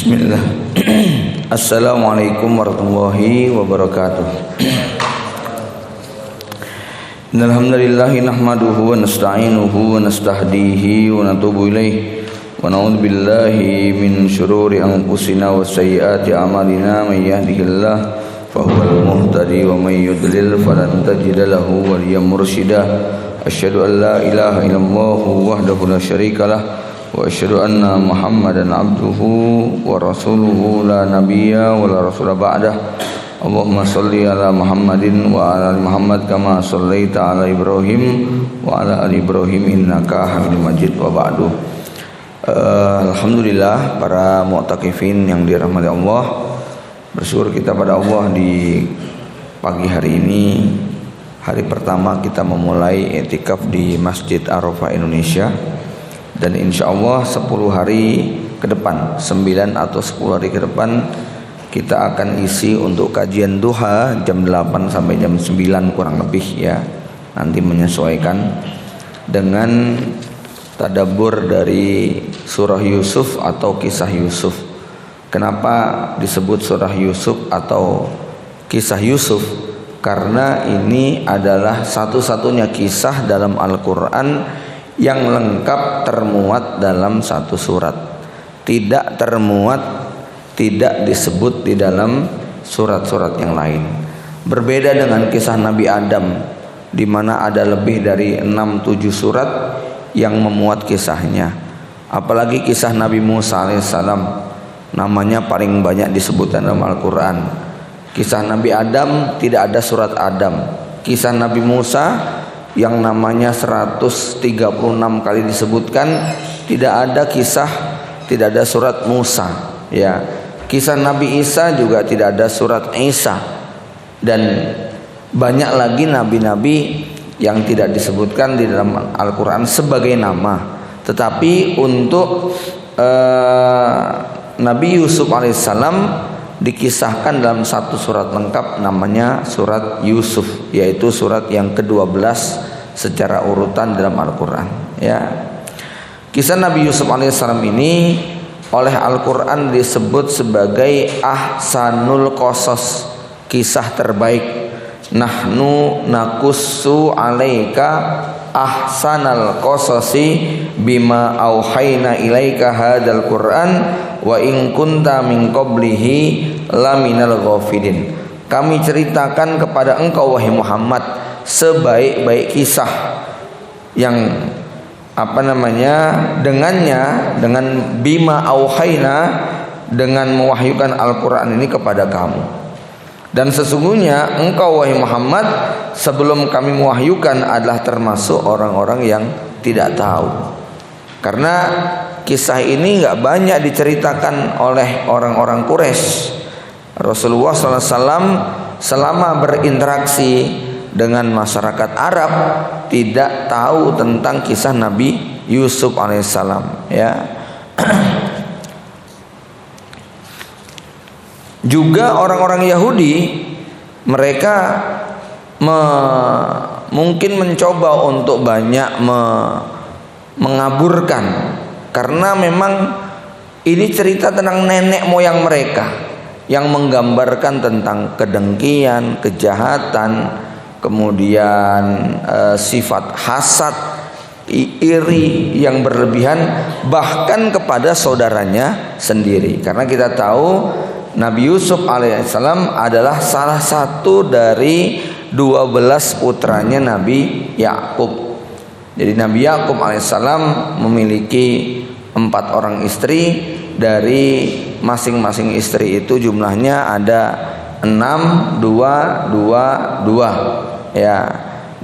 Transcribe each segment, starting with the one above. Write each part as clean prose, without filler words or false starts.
Bismillah. Assalamualaikum warahmatullahi wabarakatuh. Alhamdulillahi nahmaduhu wa nasta'inuhu wa nastahdihi wa natubu ilaih wa na'udzu billahi min syururi anfusina wa sayyiati a'malina may yahdihillahu fahuwal muhtadi wa may yudlil falan tajida lahu waliyyan mursyida. Asyhadu an la ilaha illallah wahdahu la syarikalah wa asyhadu anna Muhammadan abduhu wa rasuluhu la nabiyya wa la rasula ba'dah. Allahumma shalli ala Muhammadin wa ala ali Muhammad kama shallaita ala Ibrahim wa ala ali Ibrahim innaka Hamidum Majid wa ba'du. Alhamdulillah para mu'takifin yang dirahmati Allah, bersyukur kita pada Allah di pagi hari ini, hari pertama kita memulai i'tikaf di Masjid Arafah Indonesia. Dan insya Allah 10 hari ke depan, 9 atau 10 hari ke depan kita akan isi untuk kajian duha jam 8 sampai jam 9 kurang lebih ya. Nanti menyesuaikan dengan tadabbur dari surah Yusuf atau kisah Yusuf. Kenapa disebut surah Yusuf atau kisah Yusuf? Karena ini adalah satu-satunya kisah dalam Al-Quran yang lengkap termuat dalam satu surat. Tidak termuat, tidak disebut di dalam surat-surat yang lain. Berbeda dengan kisah Nabi Adam, di mana ada lebih dari 6-7 surat yang memuat kisahnya. Apalagi kisah Nabi Musa alaihissalam, namanya paling banyak disebutkan dalam Al-Quran. Kisah Nabi Adam tidak ada surat Adam. Kisah Nabi Musa yang namanya 136 kali disebutkan, tidak ada kisah, tidak ada surat Musa ya. Kisah Nabi Isa juga tidak ada surat Isa. Dan banyak lagi nabi-nabi yang tidak disebutkan di dalam Al-Quran sebagai nama. Tetapi untuk Nabi Yusuf alaihissalam dikisahkan dalam satu surat lengkap, namanya surat Yusuf, yaitu surat yang ke-12 secara urutan dalam Al-Quran ya. Kisah Nabi Yusuf alaihissalam ini oleh Al-Quran disebut sebagai ahsanul qasas, kisah terbaik. Nahnu nakussu alaika ahsanal qasasi bima auhayna ilaika hadzal Qur'an wa in kunta min qablihi laminal ghafilin. Kami ceritakan kepada engkau wahai Muhammad sebaik-baik kisah yang dengannya, dengan bima auhayna, dengan mewahyukan Al-Quran ini kepada kamu. Dan sesungguhnya engkau wahai Muhammad sebelum kami mewahyukan adalah termasuk orang-orang yang tidak tahu. Karena kisah ini nggak banyak diceritakan oleh orang-orang Quraisy. Rasulullah SAW selama berinteraksi dengan masyarakat Arab tidak tahu tentang kisah Nabi Yusuf alaihissalam ya. Juga orang-orang Yahudi, mereka mungkin mencoba untuk banyak mengaburkan, karena memang ini cerita tentang nenek moyang mereka yang menggambarkan tentang kedengkian, kejahatan, kemudian sifat hasad, iri yang berlebihan, bahkan kepada saudaranya sendiri. Karena kita tahu Nabi Yusuf alaihissalam adalah salah satu dari 12 putranya Nabi Yakub. Jadi Nabi Yakub alaihissalam memiliki 4 orang istri. Dari masing-masing istri itu jumlahnya ada 6, 2 ya.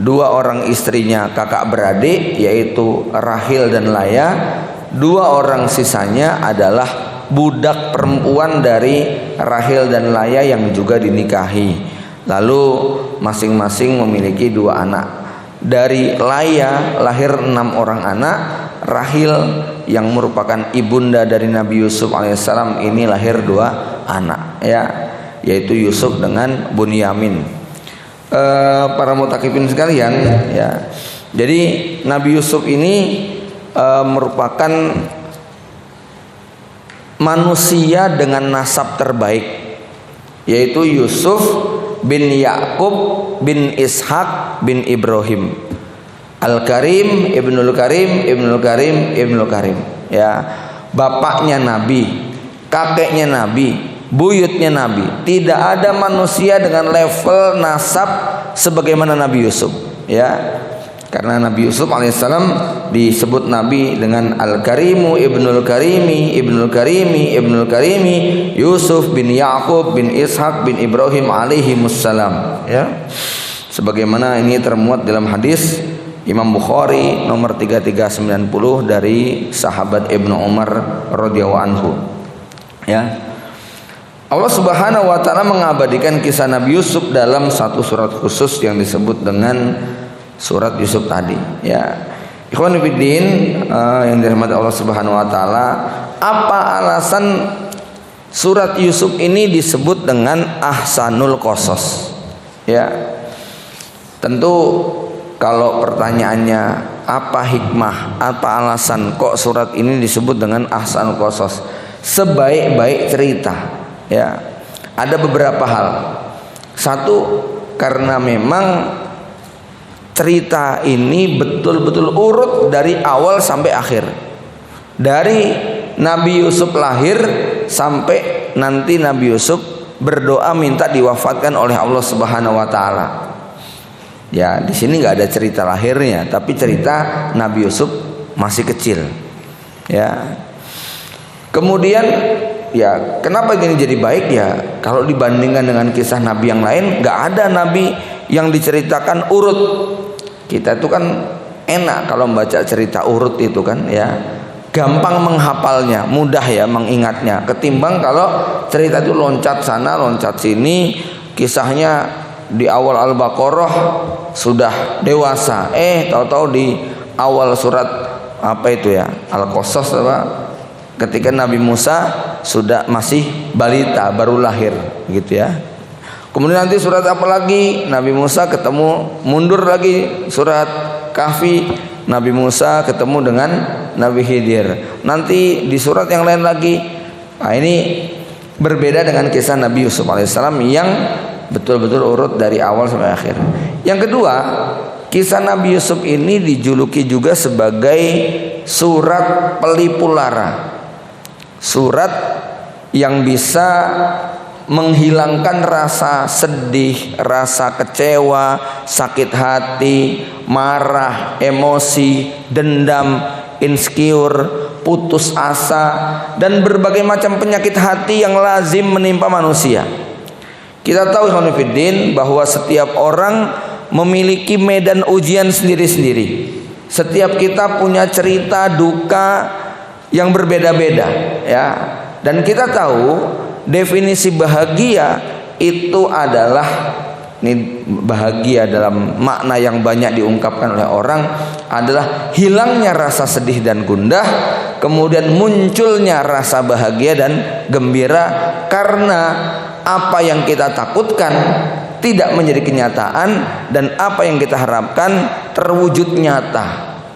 2 orang istrinya kakak beradik, yaitu Rahil dan Laya. 2 orang sisanya adalah budak perempuan dari Rahil dan Laya yang juga dinikahi. Lalu masing-masing memiliki 2 anak. Dari Laya lahir 6 orang anak. Rahil yang merupakan ibunda dari Nabi Yusuf alaihissalam ini lahir 2 anak ya, yaitu Yusuf dengan Bunyamin. Para mutakifin sekalian ya. Jadi Nabi Yusuf ini merupakan manusia dengan nasab terbaik, yaitu Yusuf bin Yakub bin Ishak bin Ibrahim. Al-Karim, Ibnul Karim, Ibnul Karim, Ibnul Karim. Ya, bapaknya Nabi, kakeknya Nabi, buyutnya Nabi. Tidak ada manusia dengan level nasab sebagaimana Nabi Yusuf. Ya, karena Nabi Yusuf alaihissalam disebut Nabi dengan Al-Karimu, Ibnul Karimi, Ibnul Karimi, Ibnul Karimi, Yusuf bin Yakub bin Ishak bin Ibrahim alaihimussalam. Ya, sebagaimana ini termuat dalam hadis Imam Bukhari nomor 3390 dari sahabat Ibnu Umar radhiyallahu anhu. Ya, Allah Subhanahu wa taala mengabadikan kisah Nabi Yusuf dalam satu surat khusus yang disebut dengan surat Yusuf tadi. Ya, ikhwan fillah yang dirahmati Allah Subhanahu wa taala, apa alasan surat Yusuf ini disebut dengan ahsanul qasas? Ya, tentu kalau pertanyaannya apa hikmah, apa alasan kok surat ini disebut dengan ahsanul qasas, sebaik-baik cerita? Ya, ada beberapa hal. Satu, karena memang cerita ini betul-betul urut dari awal sampai akhir, dari Nabi Yusuf lahir sampai nanti Nabi Yusuf berdoa minta diwafatkan oleh Allah Subhanahu wa taala. Ya, di sini nggak ada cerita lahirnya, tapi cerita Nabi Yusuf masih kecil. Ya, kemudian ya, kenapa ini jadi baik? Ya, kalau dibandingkan dengan kisah Nabi yang lain, nggak ada Nabi yang diceritakan urut. Kita itu kan enak kalau membaca cerita urut itu kan, ya, gampang menghafalnya, mudah ya mengingatnya. Ketimbang kalau cerita itu loncat sana loncat sini, kisahnya di awal Al-Baqarah sudah dewasa, tahu-tahu di awal surat apa itu ya, Al-Qasas apa, ketika Nabi Musa sudah masih balita baru lahir gitu ya. Kemudian nanti surat apa lagi, Nabi Musa ketemu, mundur lagi surat Kahfi, Nabi Musa ketemu dengan Nabi Khidir. Nanti di surat yang lain lagi. Nah, ini berbeda dengan kisah Nabi Yusuf alaihissalam yang betul-betul urut dari awal sampai akhir. Yang kedua, kisah Nabi Yusuf ini dijuluki juga sebagai surat pelipu lara, surat yang bisa menghilangkan rasa sedih, rasa kecewa, sakit hati, marah, emosi, dendam, insecure, putus asa, dan berbagai macam penyakit hati yang lazim menimpa manusia. Kita tahu ikhwanuddin bahwa setiap orang memiliki medan ujian sendiri-sendiri. Setiap kita punya cerita duka yang berbeda-beda, ya. Dan kita tahu definisi bahagia itu adalah, ini bahagia dalam makna yang banyak diungkapkan oleh orang, adalah hilangnya rasa sedih dan gundah, kemudian munculnya rasa bahagia dan gembira karena apa yang kita takutkan tidak menjadi kenyataan dan apa yang kita harapkan terwujud nyata,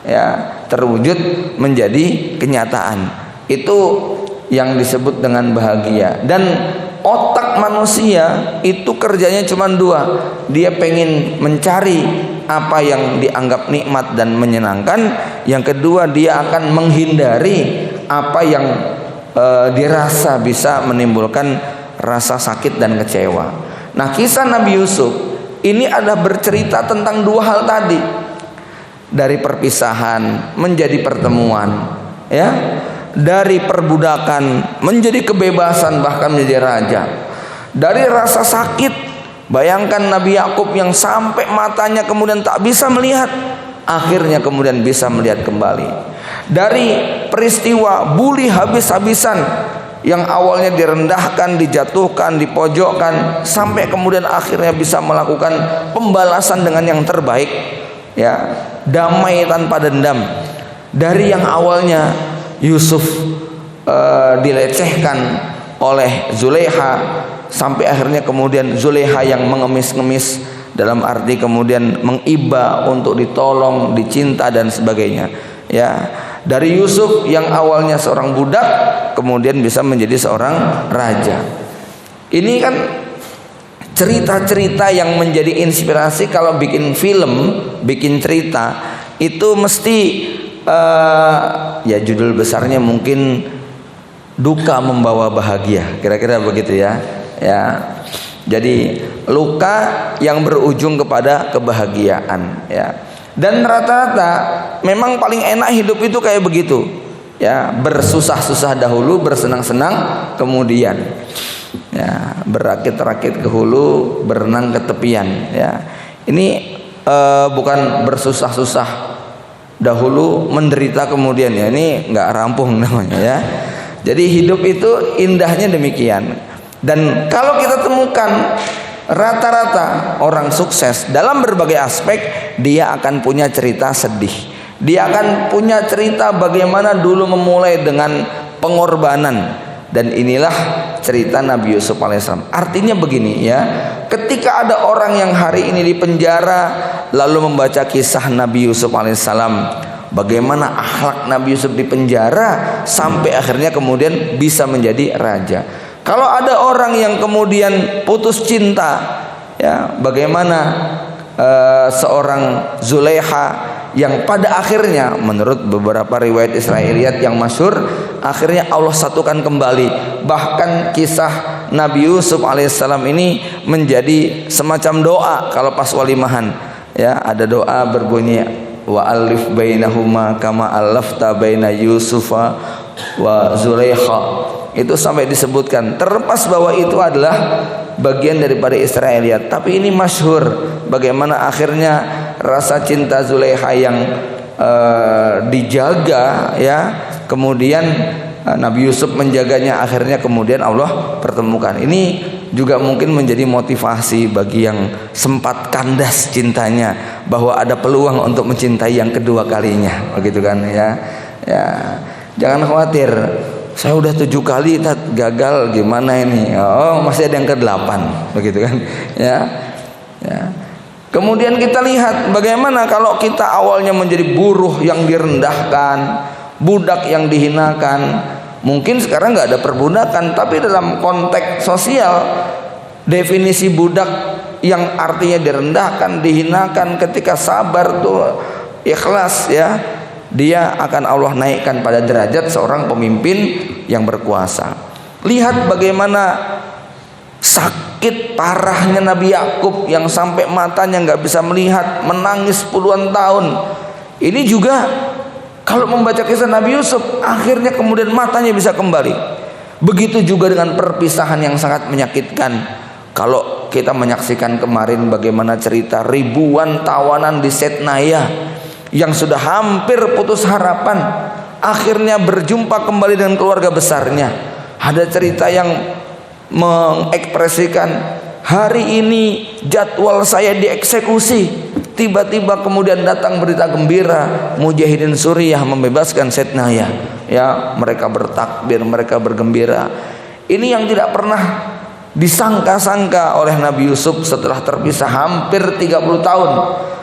ya, terwujud menjadi kenyataan. Itu yang disebut dengan bahagia. Dan otak manusia itu kerjanya cuma dua. Dia pengen mencari apa yang dianggap nikmat dan menyenangkan. Yang kedua, dia akan menghindari apa yang dirasa bisa menimbulkan rasa sakit dan kecewa. Nah, kisah Nabi Yusuf ini adalah bercerita tentang dua hal tadi. Dari perpisahan menjadi pertemuan, ya. Dari perbudakan menjadi kebebasan, bahkan menjadi raja. Dari rasa sakit, bayangkan Nabi Yakub yang sampai matanya kemudian tak bisa melihat, akhirnya kemudian bisa melihat kembali. Dari peristiwa bully habis-habisan yang awalnya direndahkan, dijatuhkan, dipojokkan, sampai kemudian akhirnya bisa melakukan pembalasan dengan yang terbaik, ya, damai tanpa dendam. Dari yang awalnya Yusuf dilecehkan oleh Zulaiha, sampai akhirnya kemudian Zulaiha yang mengemis-ngemis, dalam arti kemudian mengiba untuk ditolong, dicinta dan sebagainya, ya. Dari Yusuf yang awalnya seorang budak kemudian bisa menjadi seorang raja. Ini kan cerita-cerita yang menjadi inspirasi. Kalau bikin film, bikin cerita itu mesti ya judul besarnya mungkin duka membawa bahagia, kira-kira begitu ya. Ya. Jadi luka yang berujung kepada kebahagiaan ya. Dan rata-rata memang paling enak hidup itu kayak begitu. Ya, bersusah-susah dahulu, bersenang-senang kemudian. Ya, berakit-rakit ke hulu, berenang ke tepian ya. Ini bukan bersusah-susah dahulu, menderita kemudian ya. Ini nggak rampung namanya ya. Jadi hidup itu indahnya demikian. Dan kalau kita temukan rata-rata orang sukses dalam berbagai aspek, dia akan punya cerita sedih. Dia akan punya cerita bagaimana dulu memulai dengan pengorbanan. Dan inilah cerita Nabi Yusuf alaihissalam. Artinya begini ya, ketika ada orang yang hari ini di penjara lalu membaca kisah Nabi Yusuf alaihissalam, bagaimana akhlak Nabi Yusuf di penjara sampai akhirnya kemudian bisa menjadi raja. Kalau ada orang yang kemudian putus cinta, ya, bagaimana seorang Zulaiha yang pada akhirnya menurut beberapa riwayat Israiliyat yang masyhur, akhirnya Allah satukan kembali. Bahkan kisah Nabi Yusuf alaihissalam ini menjadi semacam doa kalau pas walimahan. Ya, ada doa berbunyi wa alif bainahuma kama alafta baina Yusufa wa Zulaiha. Itu sampai disebutkan, terlepas bahwa itu adalah bagian daripada Israiliyat, tapi ini masyhur bagaimana akhirnya rasa cinta Zulaiha yang dijaga ya, kemudian Nabi Yusuf menjaganya, akhirnya kemudian Allah pertemukan. Ini juga mungkin menjadi motivasi bagi yang sempat kandas cintanya, bahwa ada peluang untuk mencintai yang kedua kalinya, begitu kan ya. Ya, jangan khawatir. Saya udah 7 kali gagal, gimana ini? Oh, masih ada yang ke-8, begitu kan? Ya, ya. Kemudian kita lihat bagaimana kalau kita awalnya menjadi buruh yang direndahkan, budak yang dihinakan. Mungkin sekarang nggak ada perbudakan, tapi dalam konteks sosial, definisi budak yang artinya direndahkan, dihinakan, ketika sabar tuh ikhlas ya, dia akan Allah naikkan pada derajat seorang pemimpin yang berkuasa. Lihat bagaimana sakit parahnya Nabi Yakub yang sampai matanya nggak bisa melihat, menangis puluhan tahun. Ini juga kalau membaca kisah Nabi Yusuf, akhirnya kemudian matanya bisa kembali. Begitu juga dengan perpisahan yang sangat menyakitkan. Kalau kita menyaksikan kemarin bagaimana cerita ribuan tawanan di Setnaya yang sudah hampir putus harapan, akhirnya berjumpa kembali dengan keluarga besarnya. Ada cerita yang mengekspresikan, hari ini jadwal saya dieksekusi, tiba-tiba kemudian datang berita gembira, Mujahidin Suriah membebaskan Setnaya. Ya, mereka bertakbir, mereka bergembira. Ini yang tidak pernah disangka-sangka oleh Nabi Yusuf setelah terpisah hampir 30 tahun.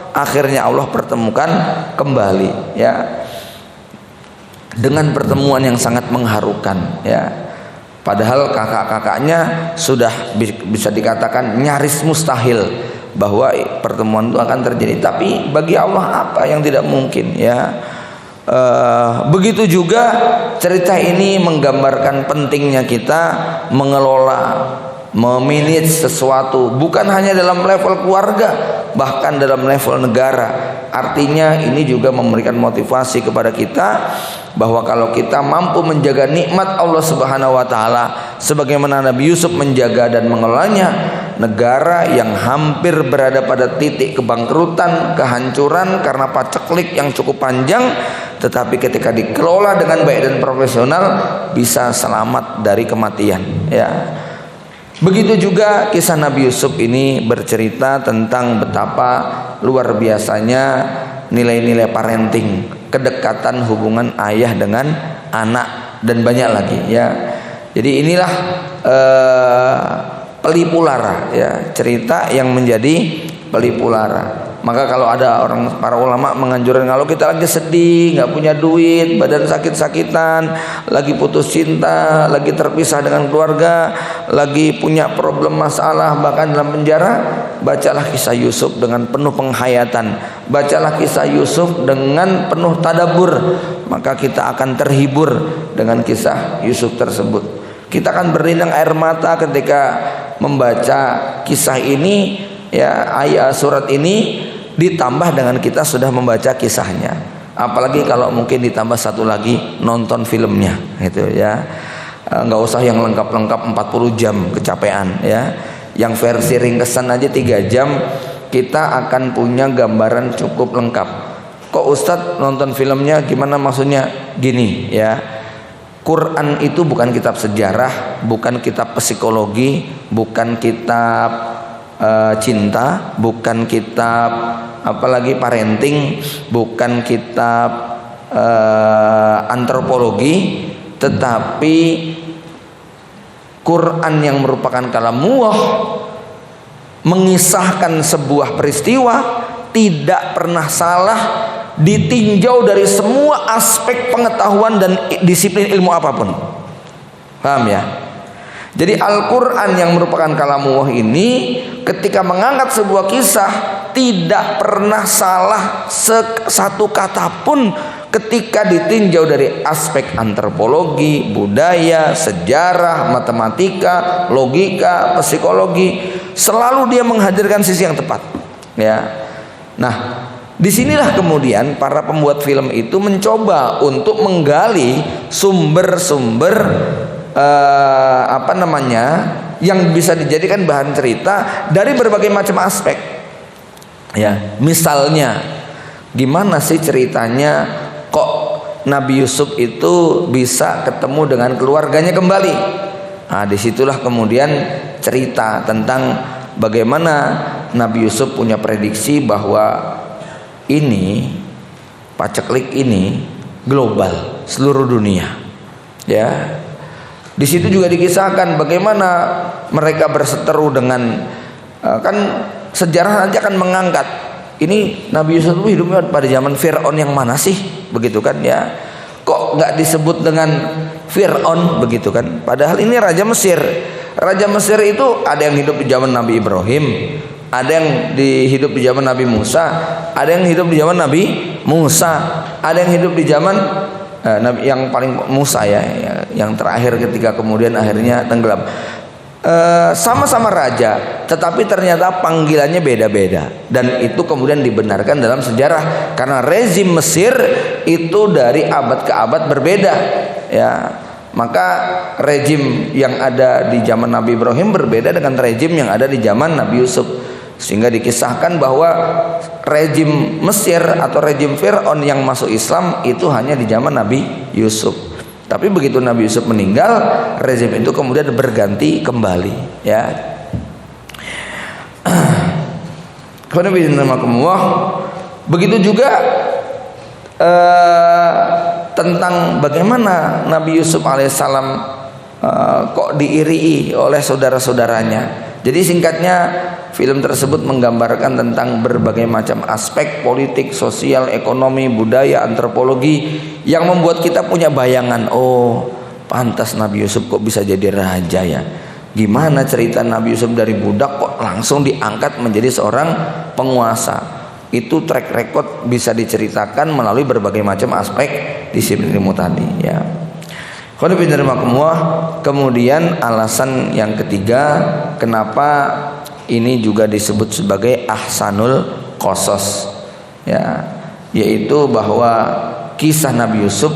Akhirnya Allah pertemukan kembali ya, dengan pertemuan yang sangat mengharukan ya. Padahal kakak-kakaknya sudah bisa dikatakan nyaris mustahil bahwa pertemuan itu akan terjadi, tapi bagi Allah apa yang tidak mungkin ya. Begitu juga cerita ini menggambarkan pentingnya kita mengelola, memanage sesuatu, bukan hanya dalam level keluarga, bahkan dalam level negara. Artinya ini juga memberikan motivasi kepada kita bahwa kalau kita mampu menjaga nikmat Allah Subhanahu wa taala sebagaimana Nabi Yusuf menjaga dan mengelolanya, negara yang hampir berada pada titik kebangkrutan, kehancuran karena paceklik yang cukup panjang, tetapi ketika dikelola dengan baik dan profesional bisa selamat dari kematian ya. Begitu juga kisah Nabi Yusuf ini bercerita tentang betapa luar biasanya nilai-nilai parenting, kedekatan hubungan ayah dengan anak, dan banyak lagi ya. Jadi inilah Pelipulara ya, cerita yang menjadi Pelipulara. Maka kalau ada para ulama menganjurkan, kalau kita lagi sedih, nggak punya duit, badan sakit-sakitan, lagi putus cinta, lagi terpisah dengan keluarga, lagi punya problem masalah, bahkan dalam penjara, bacalah kisah Yusuf dengan penuh penghayatan, bacalah kisah Yusuf dengan penuh tadabbur, maka kita akan terhibur dengan kisah Yusuf tersebut. Kita akan berlinang air mata ketika membaca kisah ini, ya, ayat surat ini, ditambah dengan kita sudah membaca kisahnya. Apalagi kalau mungkin ditambah satu lagi, nonton filmnya gitu ya. Nggak usah yang lengkap-lengkap 40 jam kecapean ya. Yang versi ringkesan aja 3 jam, kita akan punya gambaran cukup lengkap. Kok Ustadz nonton filmnya gimana, maksudnya? Gini ya, Quran itu bukan kitab sejarah, bukan kitab psikologi, bukan kitab cinta, bukan kitab apalagi parenting, bukan kitab antropologi, tetapi Quran yang merupakan kalamullah, mengisahkan sebuah peristiwa, tidak pernah salah, ditinjau dari semua aspek pengetahuan dan disiplin ilmu apapun. Paham ya? Jadi Al-Quran yang merupakan kalamullah ini, ketika mengangkat sebuah kisah, tidak pernah salah satu kata pun ketika ditinjau dari aspek antropologi, budaya, sejarah, matematika, logika, psikologi. Selalu dia menghadirkan sisi yang tepat ya. Nah, disinilah kemudian para pembuat film itu mencoba untuk menggali sumber-sumber yang bisa dijadikan bahan cerita dari berbagai macam aspek ya. Misalnya, gimana sih ceritanya kok Nabi Yusuf itu bisa ketemu dengan keluarganya kembali? Nah, disitulah kemudian cerita tentang bagaimana Nabi Yusuf punya prediksi bahwa ini paceklik ini global, seluruh dunia ya. Di situ juga dikisahkan bagaimana mereka berseteru dengan kan sejarah nanti akan mengangkat ini Nabi Yusuf itu hidupnya pada zaman Fir'aun yang mana sih, begitu kan ya. Kok nggak disebut dengan Fir'aun begitu kan, padahal ini Raja Mesir. Raja Mesir itu ada yang hidup di zaman Nabi Ibrahim, ada yang hidup di zaman Nabi Musa, ada yang hidup di zaman Nabi Musa, ada yang hidup di zaman Nabi yang paling Musa ya, yang terakhir ketika kemudian akhirnya tenggelam. Sama-sama raja, tetapi ternyata panggilannya beda-beda, dan itu kemudian dibenarkan dalam sejarah karena rezim Mesir itu dari abad ke abad berbeda ya. Maka rezim yang ada di zaman Nabi Ibrahim berbeda dengan rezim yang ada di zaman Nabi Yusuf, sehingga dikisahkan bahwa rezim Mesir atau rezim Fir'aun yang masuk Islam itu hanya di zaman Nabi Yusuf. Tapi begitu Nabi Yusuf meninggal, rezim itu kemudian berganti kembali ya. Begitu juga tentang bagaimana Nabi Yusuf alaihissalam kok diirii oleh saudara-saudaranya. Jadi singkatnya, film tersebut menggambarkan tentang berbagai macam aspek politik, sosial, ekonomi, budaya, antropologi yang membuat kita punya bayangan, oh pantas Nabi Yusuf kok bisa jadi raja ya. Gimana cerita Nabi Yusuf dari budak kok langsung diangkat menjadi seorang penguasa. Itu track record bisa diceritakan melalui berbagai macam aspek disiplin ilmu tadi ya. Kemudian alasan yang ketiga, kenapa ini juga disebut sebagai ahsanul qasas ya, yaitu bahwa kisah Nabi Yusuf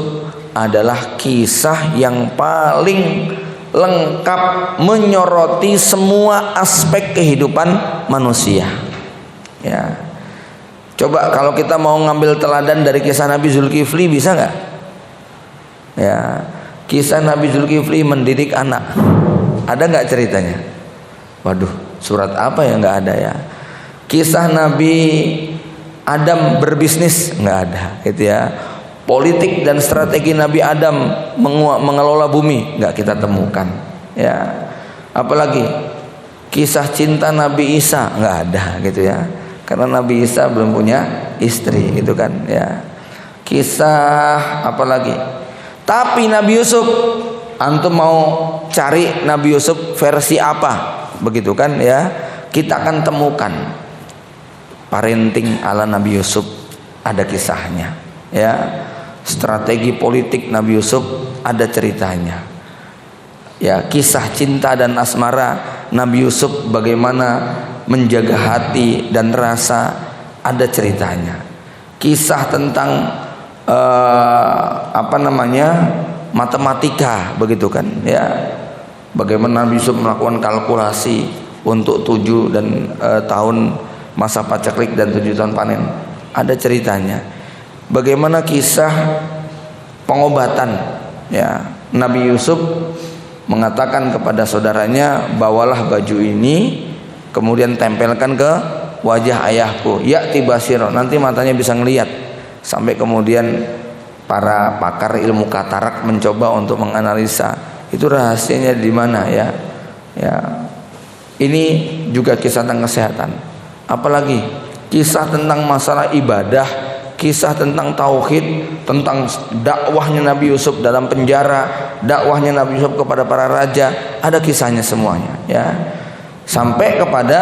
adalah kisah yang paling lengkap menyoroti semua aspek kehidupan manusia ya. Coba kalau kita mau ngambil teladan dari kisah Nabi Zulkifli, bisa nggak ya? Kisah Nabi Zulkifli mendidik anak, ada nggak ceritanya? Waduh, surat apa ya, nggak ada ya. Kisah Nabi Adam berbisnis, nggak ada gitu ya. Politik dan strategi Nabi Adam mengelola bumi, nggak kita temukan ya. Apalagi kisah cinta Nabi Isa, nggak ada gitu ya. karena Nabi Isa belum punya istri gitu kan ya. Kisah apa lagi? Tapi Nabi Yusuf, antum mau cari Nabi Yusuf versi apa? Begitu kan ya. Kita akan temukan parenting ala Nabi Yusuf, ada kisahnya ya. Strategi politik Nabi Yusuf ada ceritanya. Ya, kisah cinta dan asmara Nabi Yusuf bagaimana menjaga hati dan rasa ada ceritanya. Kisah tentang matematika begitu kan ya. Bagaimana Nabi Yusuf melakukan kalkulasi untuk 7 tahun masa paceklik dan 7 tahun panen, ada ceritanya. Bagaimana kisah pengobatan ya, Nabi Yusuf mengatakan kepada saudaranya, bawalah baju ini kemudian tempelkan ke wajah ayahku, ya'ti basiro, nanti matanya bisa ngelihat. Sampai kemudian para pakar ilmu katarak mencoba untuk menganalisa itu rahasianya di mana ya. Ya, ini juga kisah tentang kesehatan. Apalagi kisah tentang masalah ibadah, kisah tentang tauhid, tentang dakwahnya Nabi Yusuf dalam penjara, dakwahnya Nabi Yusuf kepada para raja, ada kisahnya semuanya ya. Sampai kepada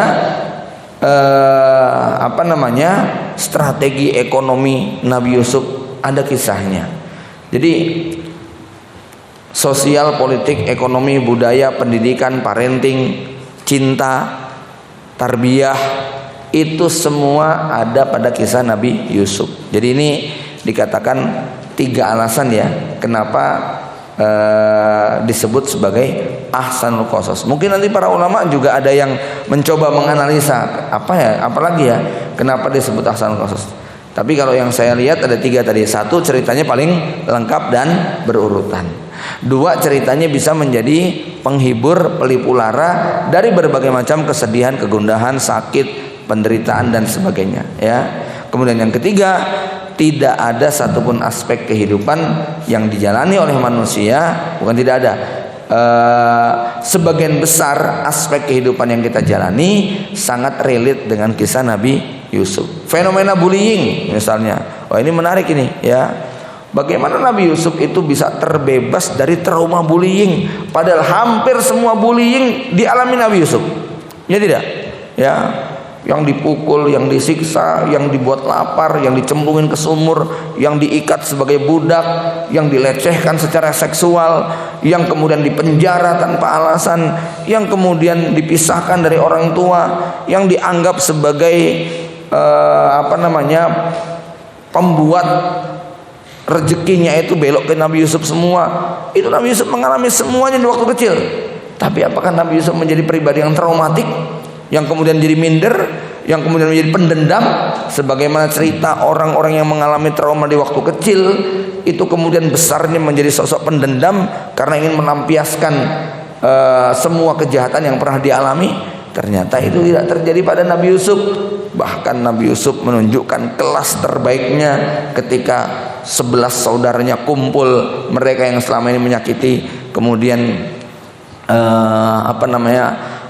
strategi ekonomi Nabi Yusuf ada kisahnya. Jadi sosial, politik, ekonomi, budaya, pendidikan, parenting, cinta, tarbiyah, itu semua ada pada kisah Nabi Yusuf. Jadi ini dikatakan 3 alasan ya kenapa disebut sebagai ahsanul qasas. Mungkin nanti para ulama juga ada yang mencoba menganalisa apalagi ya kenapa disebut ahsanul qasas. Tapi kalau yang saya lihat ada 3 tadi. 1, ceritanya paling lengkap dan berurutan. 2, ceritanya bisa menjadi penghibur, pelipur lara dari berbagai macam kesedihan, kegundahan, sakit, penderitaan dan sebagainya ya. Kemudian yang ketiga, tidak ada satupun aspek kehidupan yang dijalani oleh manusia, bukan tidak ada, sebagian besar aspek kehidupan yang kita jalani sangat relate dengan kisah Nabi Yusuf. Fenomena bullying misalnya, wah ini menarik ini ya. Bagaimana Nabi Yusuf itu bisa terbebas dari trauma bullying, padahal hampir semua bullying dialami Nabi Yusuf, ya tidak ya. Yang dipukul, yang disiksa, yang dibuat lapar, yang dicemplungin ke sumur, yang diikat sebagai budak, yang dilecehkan secara seksual, yang kemudian dipenjara tanpa alasan, yang kemudian dipisahkan dari orang tua, yang dianggap sebagai pembuat rezekinya itu belok ke Nabi Yusuf semua. Itu Nabi Yusuf mengalami semuanya di waktu kecil. Tapi apakah Nabi Yusuf menjadi pribadi yang traumatik, yang kemudian jadi minder, yang kemudian menjadi pendendam? Sebagaimana cerita orang-orang yang mengalami trauma di waktu kecil itu kemudian besarnya menjadi sosok pendendam karena ingin melampiaskan semua kejahatan yang pernah dialami. Ternyata itu tidak terjadi pada Nabi Yusuf. Bahkan Nabi Yusuf menunjukkan kelas terbaiknya ketika 11 saudaranya kumpul, mereka yang selama ini menyakiti. Kemudian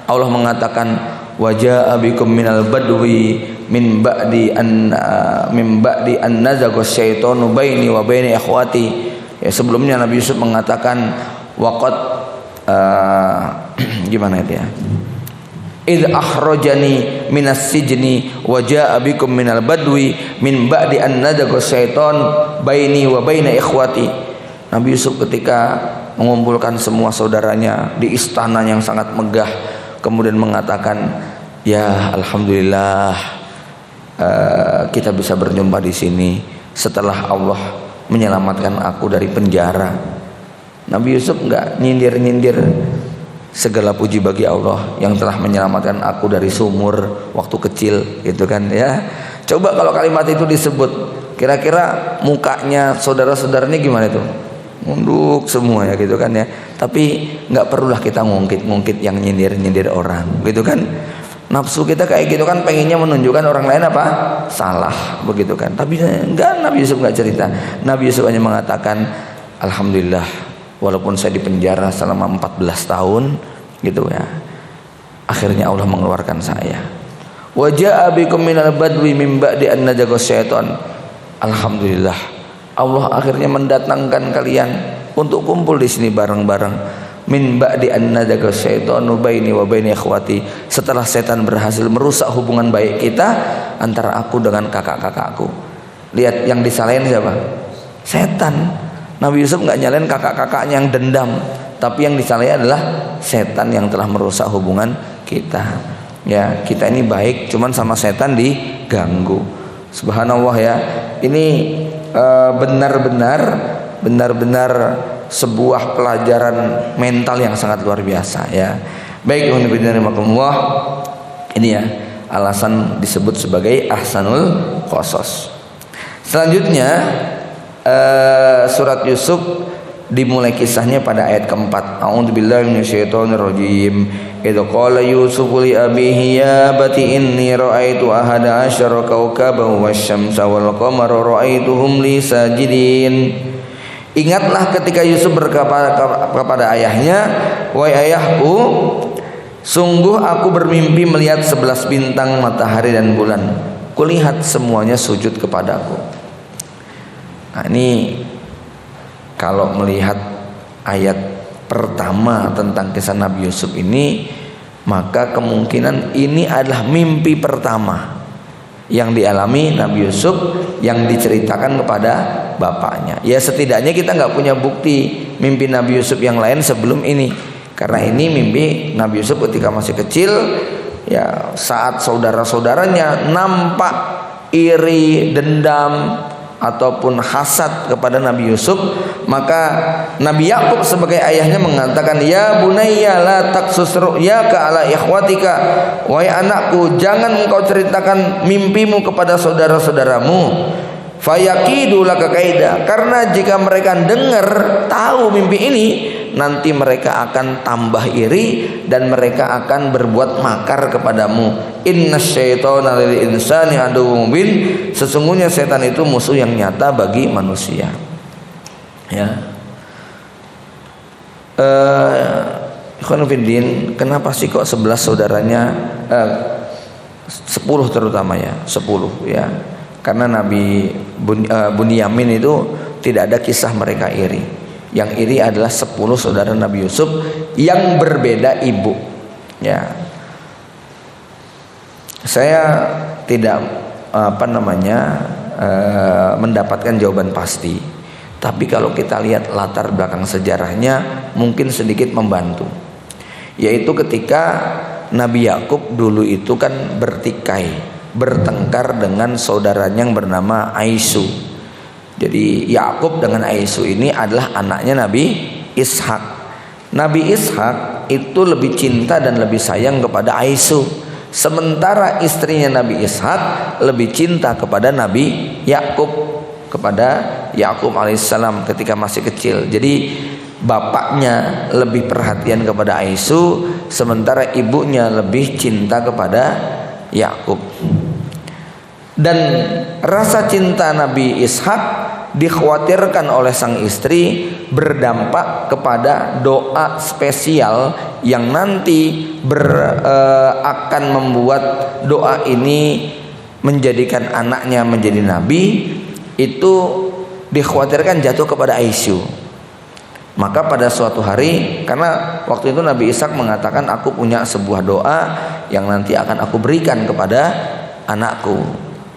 Allah mengatakan, wajaa bikum minal badwi min ba'di an nazagha syaitanu baini wa baini ikhwati. Ya, sebelumnya Nabi Yusuf mengatakan waqad gimana itu ya, id akhrajani minas sijni wajaa bikum minal badwi min ba'di an nazagha syaitan baini wa baini ikhwati. Nabi Yusuf ketika mengumpulkan semua saudaranya di istana yang sangat megah, kemudian mengatakan, ya alhamdulillah kita bisa berjumpa di sini setelah Allah menyelamatkan aku dari penjara. Nabi Yusuf enggak nyindir-nyindir, segala puji bagi Allah yang telah menyelamatkan aku dari sumur waktu kecil, gitu kan ya. Coba kalau kalimat itu disebut, kira-kira mukanya saudara-saudaranya gimana itu? Munduk semua ya gitu kan ya. Tapi nggak perlulah kita ngungkit yang nyindir orang, gitu kan. Nafsu kita kayak gitu kan, pengennya menunjukkan orang lain apa salah, begitu kan. Tapi enggak, Nabi Yusuf nggak cerita. Nabi Yusuf hanya mengatakan, alhamdulillah walaupun saya dipenjara selama 14 tahun gitu ya, akhirnya Allah mengeluarkan saya. wa jaa bikum minal badwi min ba'di an najaga syaitan. Alhamdulillah, Allah akhirnya mendatangkan kalian untuk kumpul di sini bareng-bareng. Min ba'di an najaga syaitanu baini wa baini ikhwati, setelah setan berhasil merusak hubungan baik kita antara aku dengan kakak-kakakku. Lihat, yang disalahin siapa? Setan. Nabi Yusuf nggak nyalain kakak-kakaknya yang dendam, tapi yang disalahin adalah setan yang telah merusak hubungan kita. Ya, kita ini baik, cuman sama setan diganggu. Subhanallah ya. Ini benar-benar sebuah pelajaran mental yang sangat luar biasa ya. Baik, ini ya alasan disebut sebagai ahsanul qasas. Selanjutnya surat Yusuf dimulai kisahnya pada ayat keempat. A'udzubillahi minasyaitonirrajim. Idza qala Yusufu li abihi ya bati inni ra'aitu ahada asyara kawkaban wasyamsa wal qamara ra'aituhum li sajidin. Ingatlah ketika Yusuf berkata kepada ayahnya, wahai ayahku, sungguh aku bermimpi melihat 11 bintang, matahari dan bulan. Kulihat semuanya sujud kepadaku. Nah, ini kalau melihat ayat pertama tentang kisah Nabi Yusuf ini, maka kemungkinan ini adalah mimpi pertama yang dialami Nabi Yusuf yang diceritakan kepada bapaknya. Ya, setidaknya kita nggak punya bukti mimpi Nabi Yusuf yang lain sebelum ini, karena ini mimpi Nabi Yusuf ketika masih kecil. Ya, saat saudara-saudaranya nampak iri, dendam ataupun hasad kepada Nabi Yusuf, maka Nabi Yakub sebagai ayahnya mengatakan, ya bunayya la taqsus ru'yaka ala ikhwatika, wahai anakku, jangan engkau ceritakan mimpimu kepada saudara-saudaramu, fayaqidu laka kaida, karena jika mereka dengar tahu mimpi ini, nanti mereka akan tambah iri dan mereka akan berbuat makar kepadamu. Innasyaitana lil insani aduwwun mubin, sesungguhnya setan itu musuh yang nyata bagi manusia. Ya. Ikhwan fillah, kenapa sih kok 11 saudaranya 10 terutama ya, 10 ya. Karena Nabi Bunyamin itu tidak ada kisah mereka iri. Yang iri adalah 10 saudara Nabi Yusuf yang berbeda ibu. Ya. Saya tidak mendapatkan jawaban pasti. Tapi kalau kita lihat latar belakang sejarahnya mungkin sedikit membantu. Yaitu ketika Nabi Yakub dulu itu kan bertengkar dengan saudaranya yang bernama Aisu. Jadi Yakub dengan Aisu ini adalah anaknya Nabi Ishak. Nabi Ishak itu lebih cinta dan lebih sayang kepada Aisu. Sementara istrinya Nabi Ishak lebih cinta kepada Nabi Yakub, kepada Yakub alaihissalam ketika masih kecil. Jadi bapaknya lebih perhatian kepada Aisu, sementara ibunya lebih cinta kepada Yakub. Dan rasa cinta Nabi Ishak dikhawatirkan oleh sang istri berdampak kepada doa spesial yang nanti akan membuat doa ini menjadikan anaknya menjadi nabi, itu dikhawatirkan jatuh kepada Aisyah. Maka pada suatu hari, karena waktu itu Nabi Ishak mengatakan, aku punya sebuah doa yang nanti akan aku berikan kepada anakku.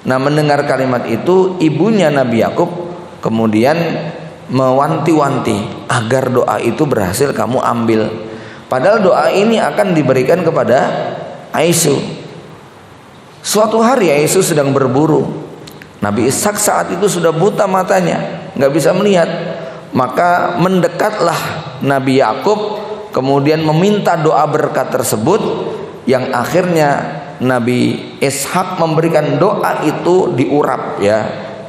Nah, mendengar kalimat itu, ibunya Nabi Yakub kemudian mewanti-wanti agar doa itu berhasil kamu ambil. Padahal doa ini akan diberikan kepada Aisyah. Suatu hari Aisyah sedang berburu. Nabi Ishak saat itu sudah buta matanya, nggak bisa melihat. Maka mendekatlah Nabi Yakub kemudian meminta doa berkat tersebut, yang akhirnya Nabi Ishak memberikan doa itu diurap ya,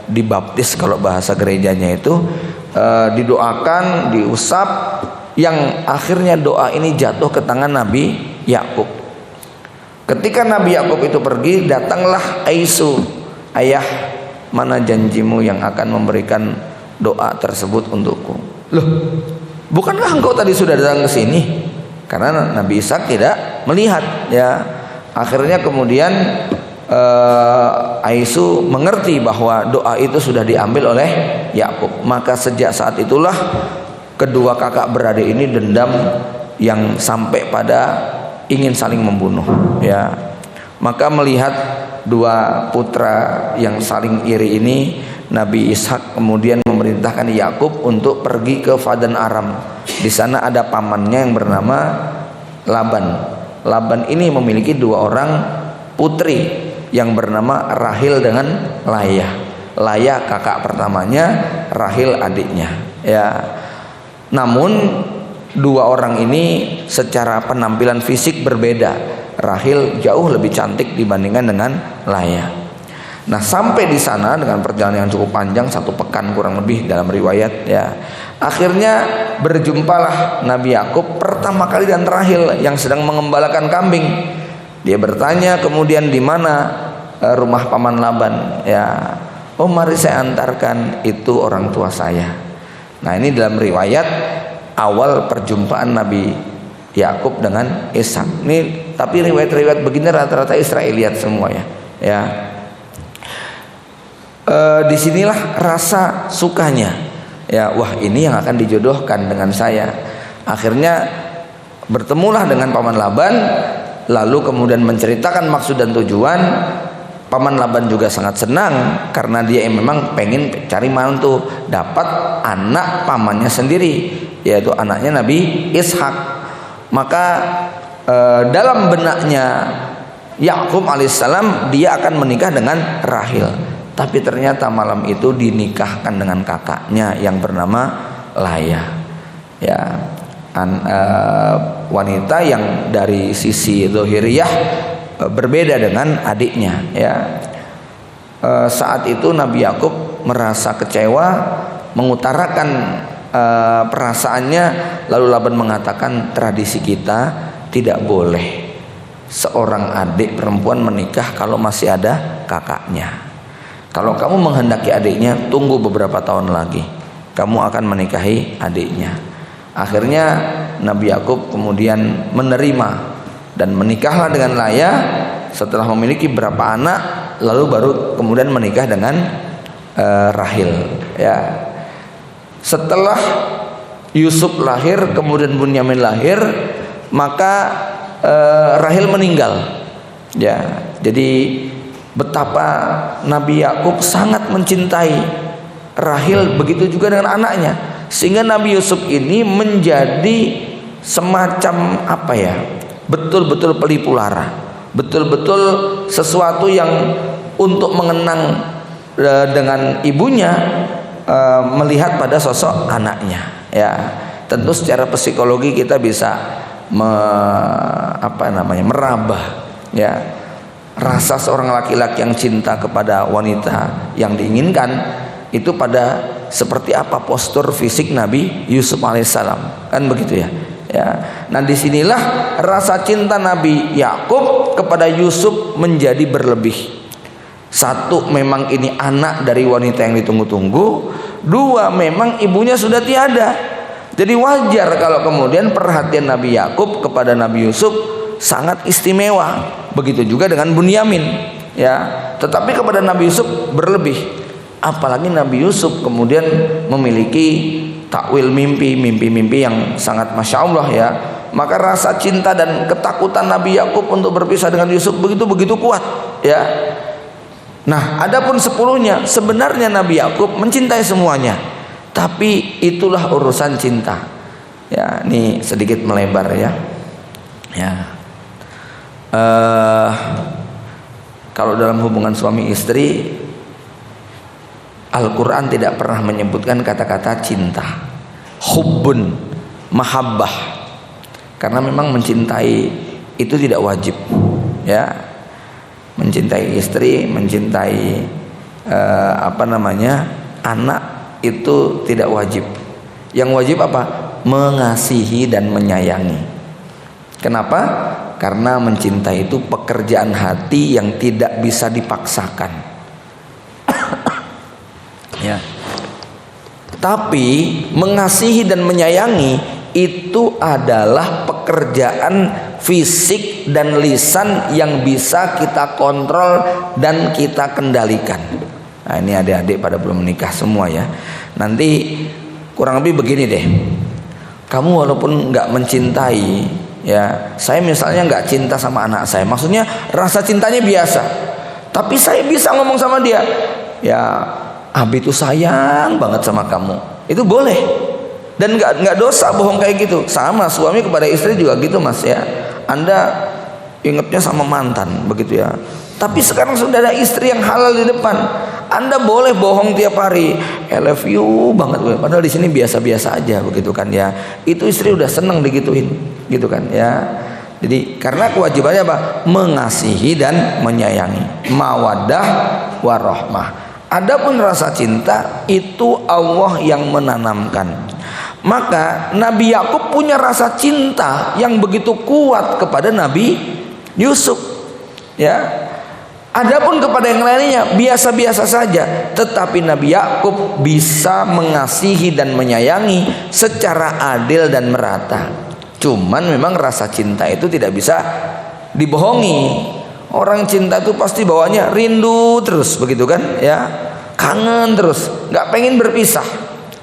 dibaptis kalau bahasa gerejanya itu, didoakan, diusap, yang akhirnya doa ini jatuh ke tangan Nabi Yakub. Ketika Nabi Yakub itu pergi, datanglah Aisyah, ayah, mana janjimu yang akan memberikan doa tersebut untukku? Loh, bukankah engkau tadi sudah datang ke sini? Karena Nabi Ishak tidak melihat ya. Akhirnya kemudian Aisu mengerti bahwa doa itu sudah diambil oleh Yakub. Maka sejak saat itulah kedua kakak beradik ini dendam yang sampai pada ingin saling membunuh, ya. Maka melihat dua putra yang saling iri ini, Nabi Ishak kemudian memerintahkan Yakub untuk pergi ke Padan Aram. Di sana ada pamannya yang bernama Laban. Laban ini memiliki dua orang putri yang bernama Rahil dengan Layah. Layah kakak pertamanya, Rahil adiknya, ya. Namun dua orang ini secara penampilan fisik berbeda. Rahil jauh lebih cantik dibandingkan dengan Layah. Nah, sampai di sana dengan perjalanan yang cukup panjang, 1 pekan kurang lebih dalam riwayat, ya. Akhirnya berjumpalah Nabi Yakub pertama kali dengan Rahil yang sedang mengembalakan kambing. Dia bertanya kemudian, di mana rumah paman Laban, ya. Oh, mari saya antarkan, itu orang tua saya. Nah, ini dalam riwayat awal perjumpaan Nabi Yakub dengan Ishak. Ini tapi riwayat-riwayat begini rata-rata Israiliyat semua, ya. Ya. Disinilah rasa sukanya, ya. Wah, ini yang akan dijodohkan dengan saya. Akhirnya bertemulah dengan paman Laban, lalu kemudian menceritakan maksud dan tujuan. Paman Laban juga sangat senang karena dia memang pengen cari mantu, dapat anak pamannya sendiri, yaitu anaknya Nabi Ishak. Maka dalam benaknya Yakub alaihissalam, dia akan menikah dengan Rahil. Tapi ternyata malam itu dinikahkan dengan kakaknya yang bernama Layah, ya. Wanita yang dari sisi zahiriyah berbeda dengan adiknya, ya. Saat itu Nabi Yakub merasa kecewa, mengutarakan perasaannya. Lalu Laban mengatakan, tradisi kita tidak boleh seorang adik perempuan menikah kalau masih ada kakaknya. Kalau kamu menghendaki adiknya, tunggu beberapa tahun lagi, kamu akan menikahi adiknya. Akhirnya Nabi Yakub kemudian menerima dan menikahlah dengan Layah. Setelah memiliki beberapa anak, lalu baru kemudian menikah dengan Rahil, ya. Setelah Yusuf lahir, kemudian Bunyamin lahir, maka Rahil meninggal, ya. Jadi betapa Nabi Yakub sangat mencintai Rahil, begitu juga dengan anaknya, sehingga Nabi Yusuf ini menjadi semacam apa, ya, betul-betul pelipur lara, betul-betul sesuatu yang untuk mengenang dengan ibunya, melihat pada sosok anaknya, ya. Tentu secara psikologi kita bisa meraba, ya, rasa seorang laki-laki yang cinta kepada wanita yang diinginkan itu pada seperti apa postur fisik Nabi Yusuf alaihissalam, kan begitu, ya. Ya. Nah, disinilah rasa cinta Nabi Yakub kepada Yusuf menjadi berlebih. Satu, memang ini anak dari wanita yang ditunggu-tunggu. Dua, memang ibunya sudah tiada. Jadi wajar kalau kemudian perhatian Nabi Yakub kepada Nabi Yusuf sangat istimewa. Begitu juga dengan Bunyamin, ya. Tetapi kepada Nabi Yusuf berlebih. Apalagi Nabi Yusuf kemudian memiliki takwil mimpi yang sangat masya Allah, ya. Maka rasa cinta dan ketakutan Nabi Yakub untuk berpisah dengan Yusuf begitu kuat, ya. Nah, adapun 10-nya, sebenarnya Nabi Yakub mencintai semuanya, tapi itulah urusan cinta. Ya, ini sedikit melebar, ya. Ya. Kalau dalam hubungan suami istri, Al-Quran tidak pernah menyebutkan kata-kata cinta, hubbun, mahabbah, karena memang mencintai itu tidak wajib, ya. Mencintai istri, mencintai anak itu tidak wajib. Yang wajib apa? Mengasihi dan menyayangi. Kenapa? Karena mencintai itu pekerjaan hati yang tidak bisa dipaksakan. Ya. Tapi mengasihi dan menyayangi itu adalah pekerjaan fisik dan lisan yang bisa kita kontrol dan kita kendalikan. Nah, ini adik-adik pada belum menikah semua ya. Nanti kurang lebih begini deh. Kamu walaupun nggak mencintai, ya, saya misalnya nggak cinta sama anak saya, maksudnya rasa cintanya biasa, tapi saya bisa ngomong sama dia, ya, Abi itu sayang banget sama kamu, itu boleh, dan nggak dosa bohong kayak gitu. Sama suami kepada istri juga gitu mas ya. Anda ingetnya sama mantan begitu ya, tapi sekarang sudah ada istri yang halal di depan, Anda boleh bohong tiap hari, I love you banget, padahal di sini biasa-biasa aja begitu kan ya. Itu istri udah seneng digituin, gitu kan ya. Jadi karena kewajibannya apa? Mengasihi dan menyayangi, mawaddah warahmah. Adapun rasa cinta itu Allah yang menanamkan. Maka Nabi Yakub punya rasa cinta yang begitu kuat kepada Nabi Yusuf, ya. Adapun kepada yang lainnya biasa-biasa saja, tetapi Nabi Yakub bisa mengasihi dan menyayangi secara adil dan merata. Cuman memang rasa cinta itu tidak bisa dibohongi. Orang cinta itu pasti bawanya rindu terus begitu kan ya, kangen terus, nggak pengen berpisah.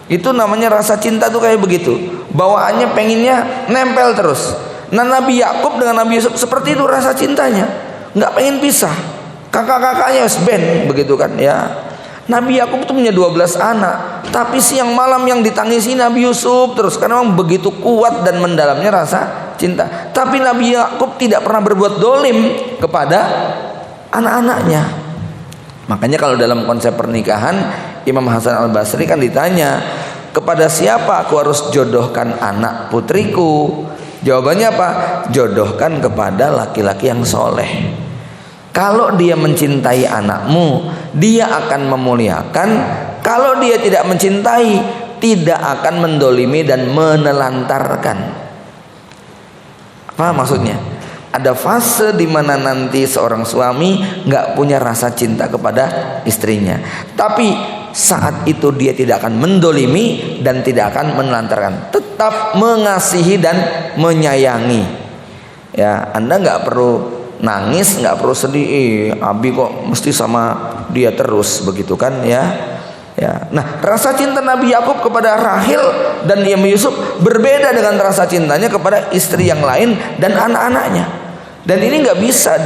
Itu namanya rasa cinta tuh kayak begitu, bawaannya pengennya nempel terus. Nah Nabi Yakub dengan Nabi Yusuf seperti itu rasa cintanya, nggak pengen pisah. Kakak-kakaknya ben begitu kan ya. Nabi Yakub itu punya 12 anak, tapi siang malam yang ditangisi Nabi Yusuf terus, karena memang begitu kuat dan mendalamnya rasa cinta. Tapi Nabi Yakub tidak pernah berbuat dolim kepada anak-anaknya. Makanya kalau dalam konsep pernikahan, Imam Hasan Al-Basri kan ditanya, kepada siapa aku harus jodohkan anak putriku? Jawabannya apa? Jodohkan kepada laki-laki yang soleh. Kalau dia mencintai anakmu, dia akan memuliakan. Kalau dia tidak mencintai, tidak akan mendolimi dan menelantarkan. Apa maksudnya? Ada fase di mana nanti seorang suami nggak punya rasa cinta kepada istrinya, tapi saat itu dia tidak akan mendolimi dan tidak akan menelantarkan, tetap mengasihi dan menyayangi. Ya, Anda nggak perlu nangis, nggak perlu sedih, Abi kok mesti sama dia terus begitu kan ya. Ya. Nah, rasa cinta Nabi Yakub kepada Rahil dan Nabi Yusuf berbeda dengan rasa cintanya kepada istri yang lain dan anak-anaknya. Dan ini nggak bisa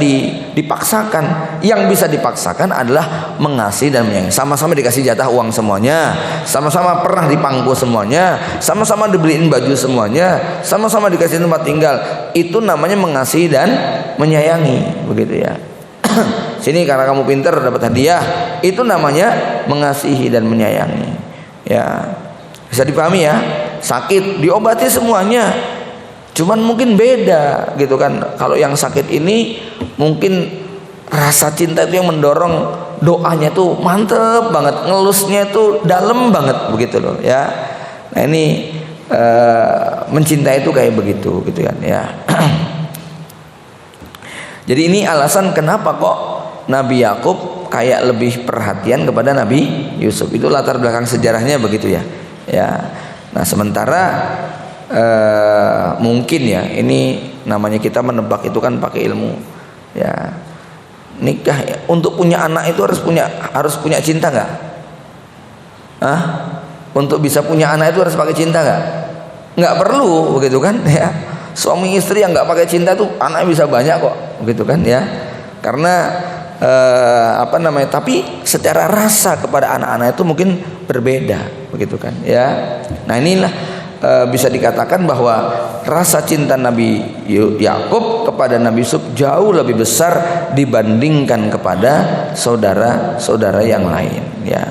dipaksakan. Yang bisa dipaksakan adalah mengasihi dan menyayangi. Sama-sama dikasih jatah uang semuanya, sama-sama pernah dipangku semuanya, sama-sama dibeliin baju semuanya, sama-sama dikasih tempat tinggal. Itu namanya mengasihi dan menyayangi, begitu ya. Sini karena kamu pintar dapat hadiah, itu namanya mengasihi dan menyayangi. Ya, bisa dipahami ya. Sakit diobati semuanya. Cuman mungkin beda gitu kan. Kalau yang sakit ini mungkin rasa cinta itu yang mendorong doanya tuh mantep banget, ngelusnya tuh dalam banget begitu loh ya. Nah ini mencintai itu kayak begitu gitu kan ya. Jadi ini alasan kenapa kok Nabi Yakub kayak lebih perhatian kepada Nabi Yusuf. Itu latar belakang sejarahnya begitu ya. Ya. Nah sementara mungkin ya, ini namanya kita menebak itu kan pakai ilmu ya. Nikah ya, untuk punya anak itu harus punya cinta nggak? Untuk bisa punya anak itu harus pakai cinta nggak? Nggak perlu begitu kan ya. Suami istri yang nggak pakai cinta tuh anak bisa banyak kok begitu kan ya. Karena tapi secara rasa kepada anak-anak itu mungkin berbeda begitu kan ya. Nah inilah bisa dikatakan bahwa rasa cinta Nabi Yakub kepada Nabi Yusuf jauh lebih besar dibandingkan kepada saudara-saudara yang lain ya.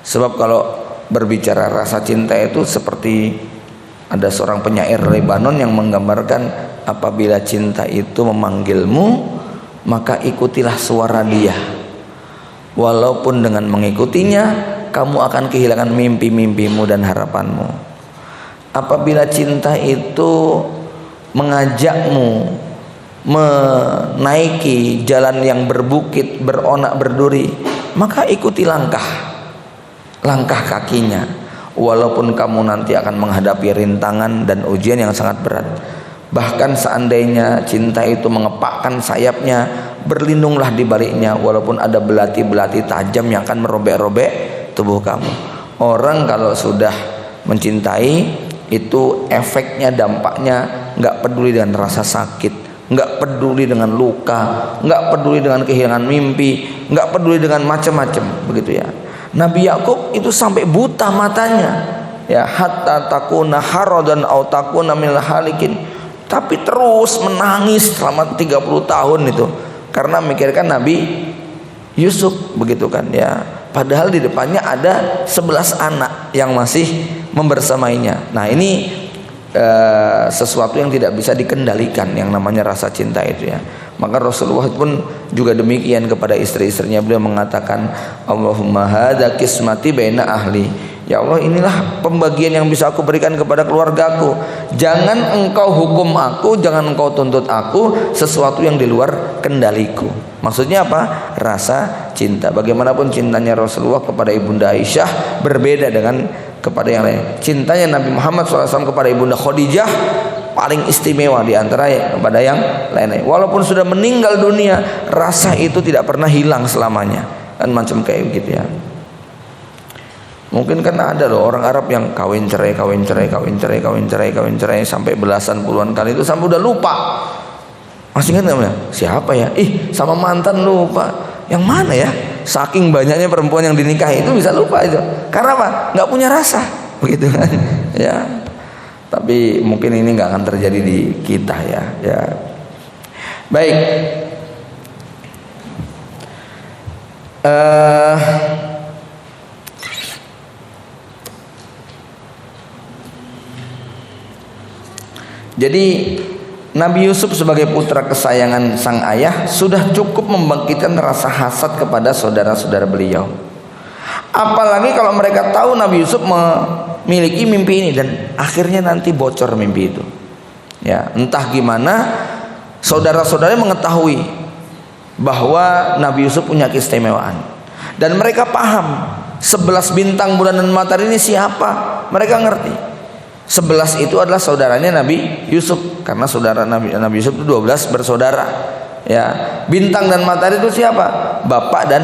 Sebab kalau berbicara rasa cinta itu seperti ada seorang penyair Lebanon yang menggambarkan, apabila cinta itu memanggilmu, maka ikutilah suara dia. Walaupun dengan mengikutinya kamu akan kehilangan mimpi-mimpimu dan harapanmu. Apabila cinta itu mengajakmu menaiki jalan yang berbukit, beronak berduri, maka ikuti langkah kakinya. Walaupun kamu nanti akan menghadapi rintangan dan ujian yang sangat berat, Bahkan seandainya cinta itu mengepakkan sayapnya, berlindunglah di baliknya walaupun ada belati-belati tajam yang akan merobek-robek tubuh kamu. Orang kalau sudah mencintai itu efeknya, dampaknya nggak peduli dengan rasa sakit, nggak peduli dengan luka, nggak peduli dengan kehilangan mimpi, nggak peduli dengan macam-macam, begitu ya. Nabi Yakub itu sampai buta matanya, ya, hatta takuna haradan au takuna minal halikin. Tapi terus menangis selama 30 tahun itu karena memikirkan Nabi Yusuf, begitu kan ya. Padahal di depannya ada 11 anak yang masih membersamainya. Nah, ini sesuatu yang tidak bisa dikendalikan, yang namanya rasa cinta itu ya. Maka Rasulullah pun juga demikian kepada istri-istrinya. Beliau mengatakan, Allahumma hadza qismati baina ahli. Ya Allah, inilah pembagian yang bisa aku berikan kepada keluargaku. Jangan engkau hukum aku, jangan engkau tuntut aku sesuatu yang di luar kendaliku. Maksudnya apa? Rasa cinta. Bagaimanapun cintanya Rasulullah kepada Ibunda Aisyah berbeda dengan kepada yang lain. Cintanya Nabi Muhammad SAW kepada Ibunda Khadijah paling istimewa di antara kepada yang lain-lain. Walaupun sudah meninggal dunia, rasa itu tidak pernah hilang selamanya. Kan macam kayak begitu ya. Mungkin kan ada loh orang Arab yang kawin cerai sampai belasan puluhan kali itu sampai udah lupa. Masih ingat nggak? Siapa ya? Sama mantan lupa. Yang mana ya? Saking banyaknya perempuan yang dinikahi itu bisa lupa itu. Karena apa? Nggak punya rasa, begitu kan? Ya. Tapi mungkin ini nggak akan terjadi di kita ya. Ya. Baik. Jadi Nabi Yusuf sebagai putra kesayangan sang ayah sudah cukup membangkitkan rasa hasad kepada saudara-saudara beliau. Apalagi kalau mereka tahu Nabi Yusuf memiliki mimpi ini dan akhirnya nanti bocor mimpi itu. Ya, entah gimana saudara-saudaranya mengetahui bahwa Nabi Yusuf punya keistimewaan dan mereka paham 11 bintang, bulan dan matahari ini siapa. Mereka ngerti 11 itu adalah saudaranya Nabi Yusuf, karena saudara Nabi Yusuf itu 12 bersaudara. Ya, bintang dan matahari itu siapa? Bapak dan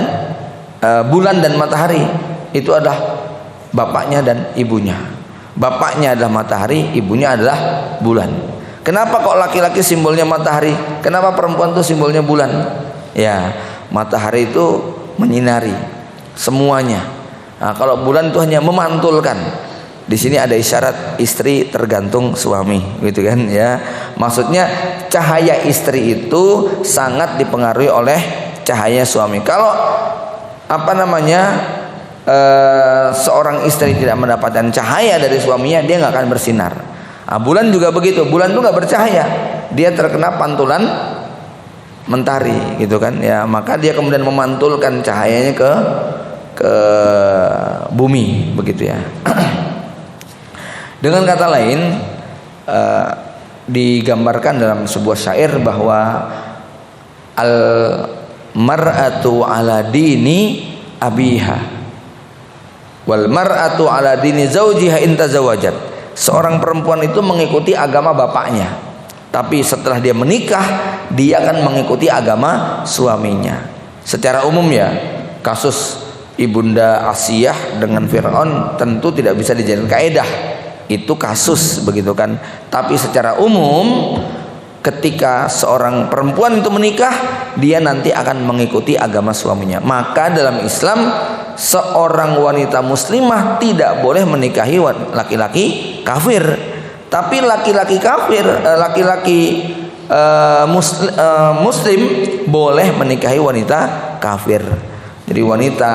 bulan dan matahari itu adalah bapaknya dan ibunya. Bapaknya adalah matahari, ibunya adalah bulan. Kenapa kok laki-laki simbolnya matahari? Kenapa perempuan itu simbolnya bulan? Ya, matahari itu menyinari semuanya. Nah, kalau bulan itu hanya memantulkan. Di sini ada isyarat istri tergantung suami, gitu kan ya. Maksudnya cahaya istri itu sangat dipengaruhi oleh cahaya suami. Kalau seorang istri tidak mendapatkan cahaya dari suaminya, dia nggak akan bersinar. Nah, bulan juga begitu. Bulan itu nggak bercahaya, dia terkena pantulan mentari, gitu kan ya. Maka dia kemudian memantulkan cahayanya ke bumi, begitu ya. Dengan kata lain, digambarkan dalam sebuah syair bahwa al mar'atu ala dini abiha wal mar'atu ala dini zaujiha in tazawwajat. Seorang perempuan itu mengikuti agama bapaknya, tapi setelah dia menikah dia akan mengikuti agama suaminya. Secara umum ya, kasus Ibunda Asiyah dengan Fir'aun tentu tidak bisa dijadikan kaidah. Itu kasus, begitu kan. Tapi secara umum ketika seorang perempuan itu menikah, dia nanti akan mengikuti agama suaminya. Maka dalam Islam seorang wanita muslimah tidak boleh menikahi laki-laki kafir. Tapi laki-laki kafir, muslim boleh menikahi wanita kafir. Jadi wanita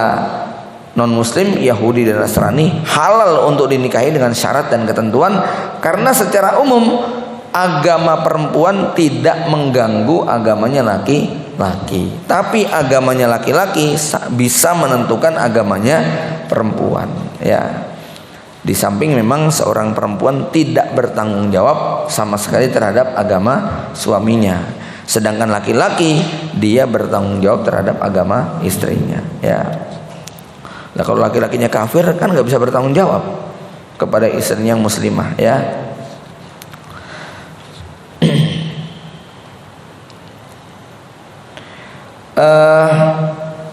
non muslim, Yahudi dan Nasrani halal untuk dinikahi dengan syarat dan ketentuan, karena secara umum agama perempuan tidak mengganggu agamanya laki-laki, tapi agamanya laki-laki bisa menentukan agamanya perempuan ya. Di samping memang seorang perempuan tidak bertanggung jawab sama sekali terhadap agama suaminya, sedangkan laki-laki dia bertanggung jawab terhadap agama istrinya ya. Nah, kalau laki-lakinya kafir kan nggak bisa bertanggung jawab kepada istrinya yang muslimah ya.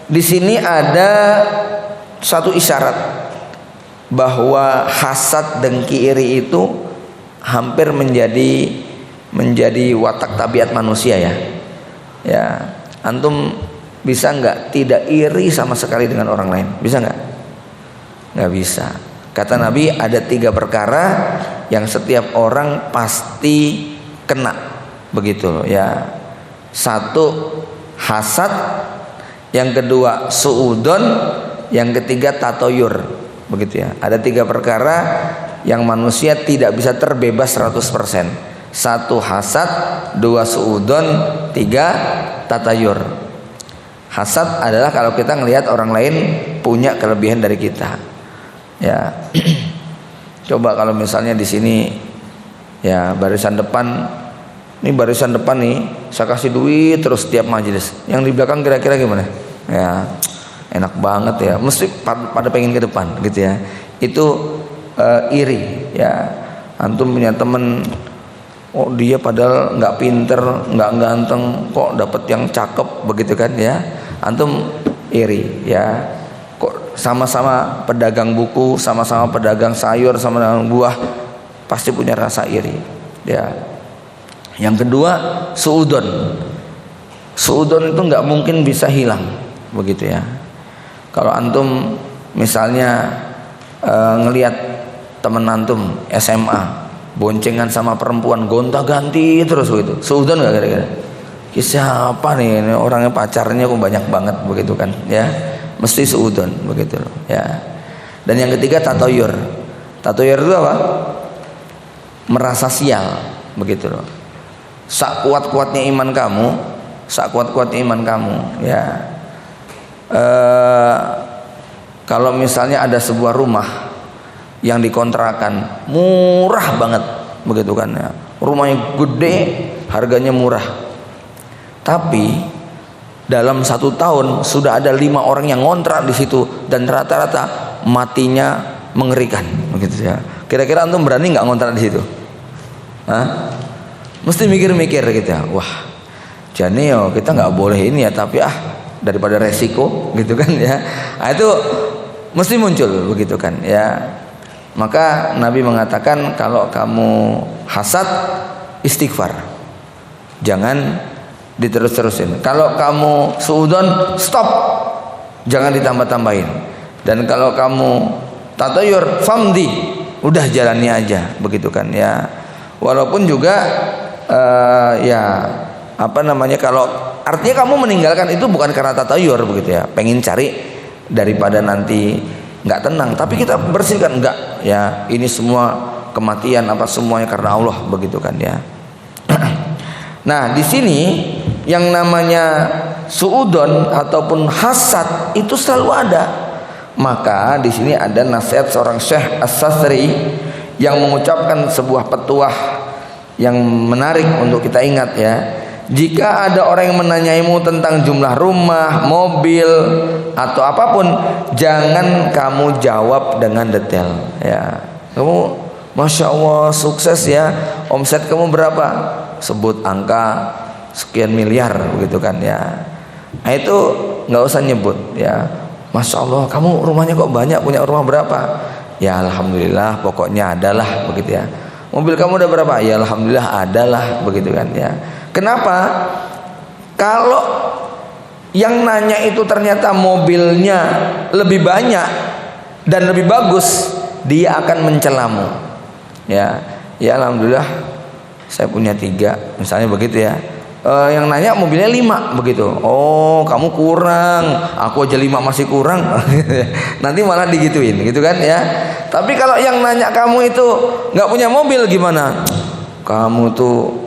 Di sini ada satu isyarat bahwa hasad, dengki, iri itu hampir menjadi watak tabiat manusia ya. Ya, antum bisa nggak tidak iri sama sekali dengan orang lain? Bisa nggak? Nggak bisa. Kata Nabi ada 3 perkara yang setiap orang pasti kena, begitu loh ya. 1 hasad, yang kedua suudon, yang ketiga tatoyur, begitu ya. Ada 3 perkara yang manusia tidak bisa terbebas 100%. 1 hasad, 2 suudon, 3 tatayur. Hasad adalah kalau kita ngelihat orang lain punya kelebihan dari kita. Ya, coba kalau misalnya di sini ya barisan depan nih saya kasih duit terus tiap majelis, yang di belakang kira-kira gimana? Ya enak banget ya, mesti pada pengen ke depan gitu ya. Itu iri ya. Antum punya temen, oh dia padahal nggak pinter, nggak ganteng, kok dapat yang cakep begitu kan ya. Antum iri ya. Kok sama-sama pedagang buku, sama-sama pedagang sayur, sama pedagang buah, pasti punya rasa iri ya. Yang kedua suudon. Suudon itu nggak mungkin bisa hilang begitu ya. Kalau antum misalnya ngelihat temen antum SMA boncengan sama perempuan gonta-ganti terus begitu, suudon nggak kira-kira? Siapa nih ini orangnya, pacarnya kok banyak banget begitu kan ya, mesti suudon begitu loh ya. Dan yang ketiga tatoyur. Tatoyur itu apa? Merasa sial begitu loh. Sak kuat-kuatnya iman kamu ya. Kalau misalnya ada sebuah rumah yang dikontrakan murah banget begitu kan ya, rumahnya gede, harganya murah, tapi dalam 1 tahun sudah ada 5 orang yang ngontrak di situ dan rata-rata matinya mengerikan begitu ya. Kira-kira antum berani nggak ngontrak di situ? Hah? Mesti mikir-mikir gitu ya. Wah, jadi yo kita nggak boleh ini ya, tapi daripada resiko gitu kan ya. Nah, itu mesti muncul begitu kan ya. Maka Nabi mengatakan kalau kamu hasad, istighfar, jangan diterus-terusin. Kalau kamu suudon, stop, jangan ditambah-tambahin. Dan kalau kamu tatayur, famdi, udah jalani aja begitu kan ya. Walaupun juga kalau artinya kamu meninggalkan itu bukan karena tatayur begitu ya, pengen cari daripada nanti nggak tenang, tapi kita bersihkan, enggak ya, ini semua kematian semuanya karena Allah begitu kan ya. Nah di sini yang namanya suudon ataupun hasad itu selalu ada. Maka di sini ada nasihat seorang Syekh As-Sasri yang mengucapkan sebuah petuah yang menarik untuk kita ingat ya. Jika ada orang yang menanyaimu tentang jumlah rumah, mobil atau apapun, jangan kamu jawab dengan detail ya. Kamu Masya Allah sukses ya, omset kamu berapa? Sebut angka sekian miliar begitu kan ya. Nah itu nggak usah nyebut ya. Masya Allah kamu rumahnya kok banyak, punya rumah berapa? Ya alhamdulillah pokoknya adalah begitu ya. Mobil kamu udah berapa? Ya alhamdulillah adalah begitu kan ya. Kenapa? Kalau yang nanya itu ternyata mobilnya lebih banyak dan lebih bagus, dia akan mencelamu ya. Ya alhamdulillah saya punya 3 misalnya begitu ya. Yang nanya mobilnya 5 begitu. Oh kamu kurang, aku aja 5 masih kurang. Nanti malah digituin gitu kan ya. Tapi kalau yang nanya kamu itu nggak punya mobil gimana? Kamu tuh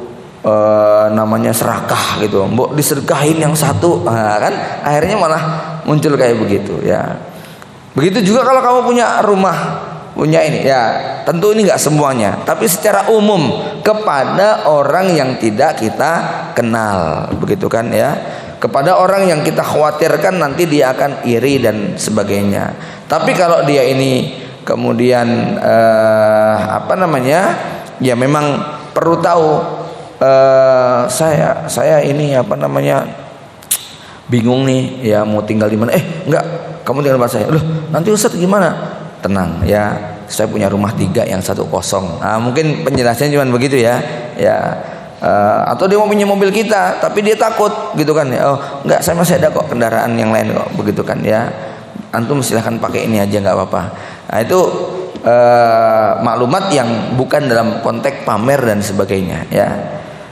namanya serakah gitu, mbok disedekahin yang satu, kan akhirnya malah muncul kayak begitu ya. Begitu juga kalau kamu punya rumah, punya ini ya, tentu ini nggak semuanya, tapi secara umum kepada orang yang tidak kita kenal begitu kan ya, kepada orang yang kita khawatirkan nanti dia akan iri dan sebagainya. Tapi kalau dia ini kemudian ya memang perlu tahu, saya ini bingung nih ya mau tinggal di mana. Enggak, kamu tinggal di tempat saya. Loh, nanti Ustaz gimana? Tenang ya, saya punya rumah 3 yang 1 kosong. Nah, mungkin penjelasannya cuma begitu ya. Atau dia mau punya mobil kita tapi dia takut gitu kan ya. Oh, enggak, saya masih ada kok kendaraan yang lain kok, begitu kan ya. Antum silahkan pakai ini aja, nggak apa-apa. Nah, itu maklumat yang bukan dalam konteks pamer dan sebagainya ya.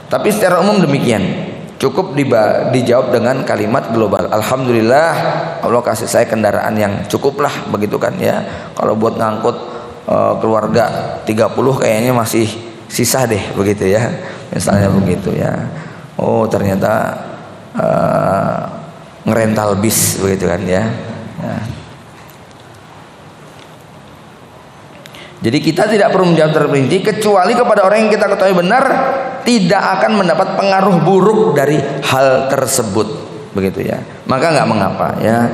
Tapi secara umum demikian. Cukup dijawab dengan kalimat global. Alhamdulillah Allah kasih saya kendaraan yang cukup lah, begitu kan ya. Kalau buat ngangkut keluarga 30 kayaknya masih sisa deh, begitu ya. Misalnya begitu ya. Oh, ternyata ngerental bis, begitu kan ya. Jadi kita tidak perlu menjawab terperinci kecuali kepada orang yang kita ketahui benar tidak akan mendapat pengaruh buruk dari hal tersebut, begitu ya. Maka nggak mengapa ya.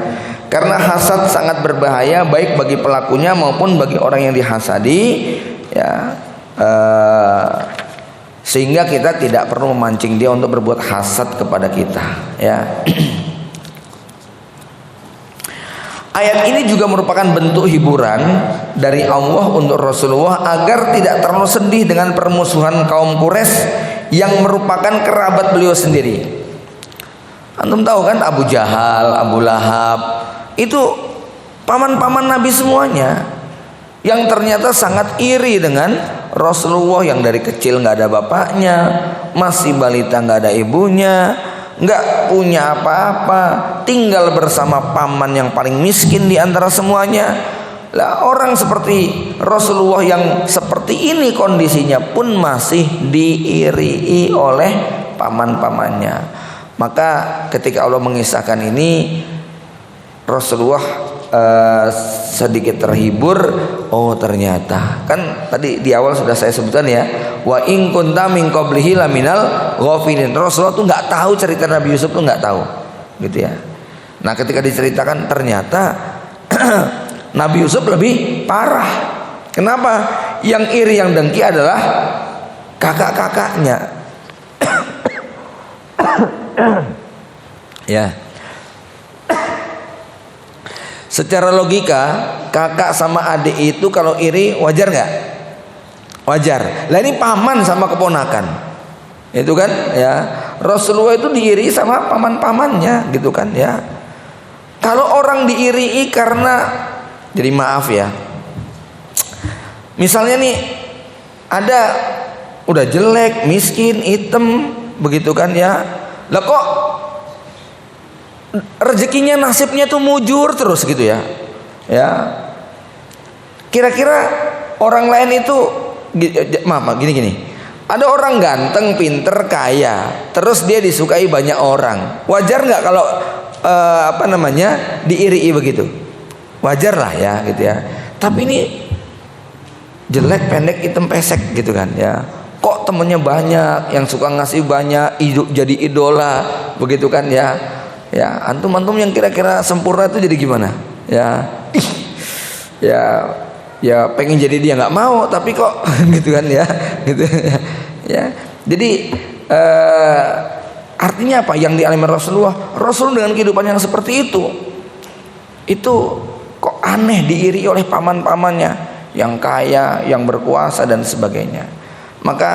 Karena hasad sangat berbahaya baik bagi pelakunya maupun bagi orang yang dihasadi ya. Sehingga kita tidak perlu memancing dia untuk berbuat hasad kepada kita ya. Ayat ini juga merupakan bentuk hiburan dari Allah untuk Rasulullah agar tidak terlalu sedih dengan permusuhan kaum Quraisy yang merupakan kerabat beliau sendiri. Antum tahu kan Abu Jahal, Abu Lahab itu paman-paman Nabi semuanya yang ternyata sangat iri dengan Rasulullah yang dari kecil nggak ada bapaknya, masih balita nggak ada ibunya, nggak punya apa-apa, tinggal bersama paman yang paling miskin di antara semuanya. Lah, orang seperti Rasulullah yang seperti ini kondisinya pun masih diirii oleh paman-pamannya. Maka ketika Allah mengisahkan ini, Rasulullah sedikit terhibur. Oh, ternyata kan tadi di awal sudah saya sebutkan ya, wa in kunta min qablihi laminal ghafilin. Rasulullah tuh nggak tahu cerita Nabi Yusuf tuh, nggak tahu gitu ya. Nah, ketika diceritakan ternyata Nabi Yusuf lebih parah. Kenapa? Yang iri, yang dengki adalah kakak-kakaknya. Ya. Secara logika kakak sama adik itu kalau iri wajar nggak? Wajar. Lah, ini paman sama keponakan, itu kan ya. Rasulullah itu diiri sama paman-pamannya, gitu kan ya. Kalau orang diirii karena, jadi maaf ya, misalnya nih ada udah jelek, miskin, hitam, begitu kan ya. Lah kok rezekinya, nasibnya tuh mujur terus gitu ya. Ya. Kira-kira orang lain itu maaf gini. Ada orang ganteng, pinter, kaya, terus dia disukai banyak orang. Wajar nggak kalau diirii begitu? Wajar lah ya gitu ya. Tapi ini jelek, pendek, hitam, pesek gitu kan ya. Kok temennya banyak, yang suka ngasih banyak, jadi idola, begitu kan ya. Ya, antum yang kira-kira sempurna itu jadi gimana? Ya pengen jadi dia nggak mau, tapi kok gitu kan ya, gitu ya. Jadi artinya apa? Yang dialami Rasul dengan kehidupan yang seperti itu kok aneh, diiri oleh paman-pamannya yang kaya, yang berkuasa dan sebagainya. Maka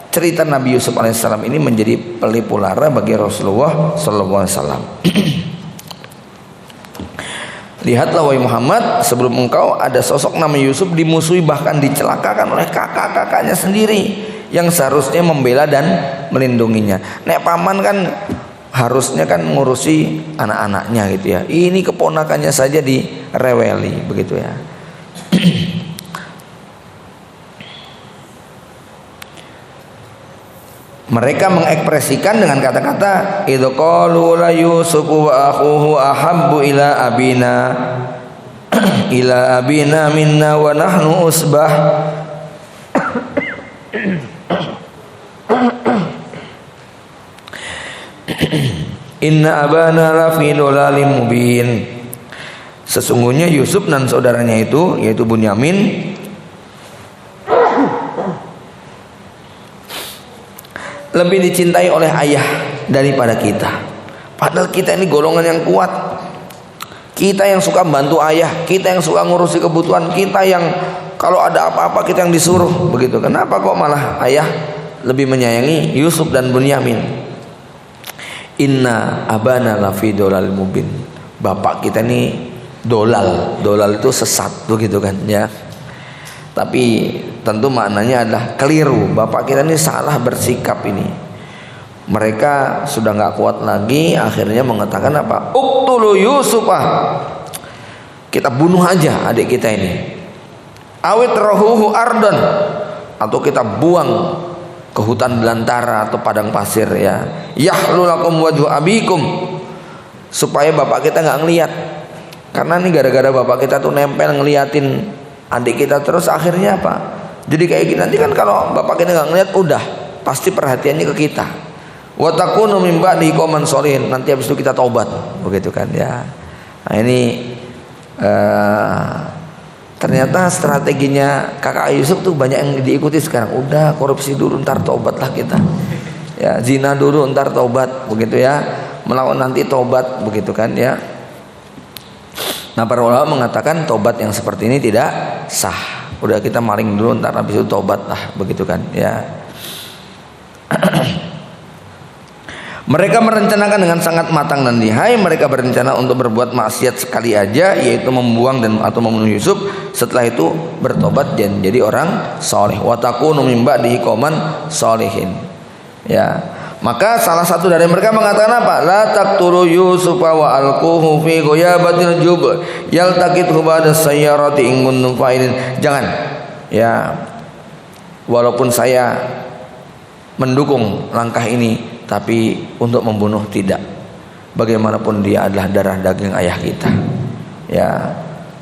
cerita Nabi Yusuf alaihissalam ini menjadi pelipu lara bagi Rasulullah sallallahu alaihi wasallam. Lihatlah wahai Muhammad, sebelum engkau ada sosok nama Yusuf dimusuhi bahkan dicelakakan oleh kakak-kakaknya sendiri yang seharusnya membela dan melindunginya. Nek paman kan harusnya kan ngurusi anak-anaknya gitu ya. Ini keponakannya saja direweli, begitu ya. Mereka mengekspresikan dengan kata-kata idz qalu la yusufu wa akhuhu ahabbu ila abina minna wa nahnu usbah. Inna abana lafi dhalalim mubin. Sesungguhnya Yusuf dan saudaranya itu yaitu Bunyamin lebih dicintai oleh ayah daripada kita. Padahal kita ini golongan yang kuat. Kita yang suka bantu ayah, kita yang suka ngurusi kebutuhan, kita yang kalau ada apa-apa kita yang disuruh begitu. Kenapa kok malah ayah lebih menyayangi Yusuf dan Bunyamin? Inna abana lafi dolal mubin. Bapak kita ini dolal itu sesat begitu kan ya. Tapi tentu maknanya adalah keliru. Bapak kita ini salah bersikap ini. Mereka sudah nggak kuat lagi, akhirnya mengatakan apa? Uqtulu Yusufah. Kita bunuh aja adik kita ini. Awit rohuhu ardan, atau kita buang ke hutan belantara atau padang pasir ya. Yahlu lakum wajhu abikum, supaya bapak kita nggak ngelihat. Karena ini gara-gara bapak kita tuh nempel ngeliatin adik kita terus, akhirnya apa? Jadi kayak gini nanti kan kalau bapak kita nggak ngelihat, udah pasti perhatiannya ke kita. Wa takunu min ba'di qauman sholihin, nanti habis itu kita taubat begitu kan ya. Nah ini ternyata strateginya kakak Yusuf tuh banyak yang diikuti sekarang. Udah korupsi dulu ntar taubatlah kita. Ya, zina dulu ntar taubat begitu ya. Melawan nanti taubat begitu kan ya. Nah, para ulama mengatakan taubat yang seperti ini tidak sah. Udah kita maling dulu ntar habis itu taubat lah begitu kan ya. Mereka merencanakan dengan sangat matang dan lihai. Mereka berencana untuk berbuat maksiat sekali aja, yaitu membuang dan atau membunuh Yusuf. Setelah itu bertobat dan jadi orang soleh. Wa takunu min ba'dihi qauman sholihin. Ya, maka salah satu dari mereka mengatakan apa? La taqtulu Yusufa wa alquhu fi ghayabatil jub yaltaqithu ba'da sayyarati in kuntum fa'ilin. Jangan. Ya, walaupun saya mendukung langkah ini, tapi untuk membunuh tidak. Bagaimanapun dia adalah darah daging ayah kita. Ya,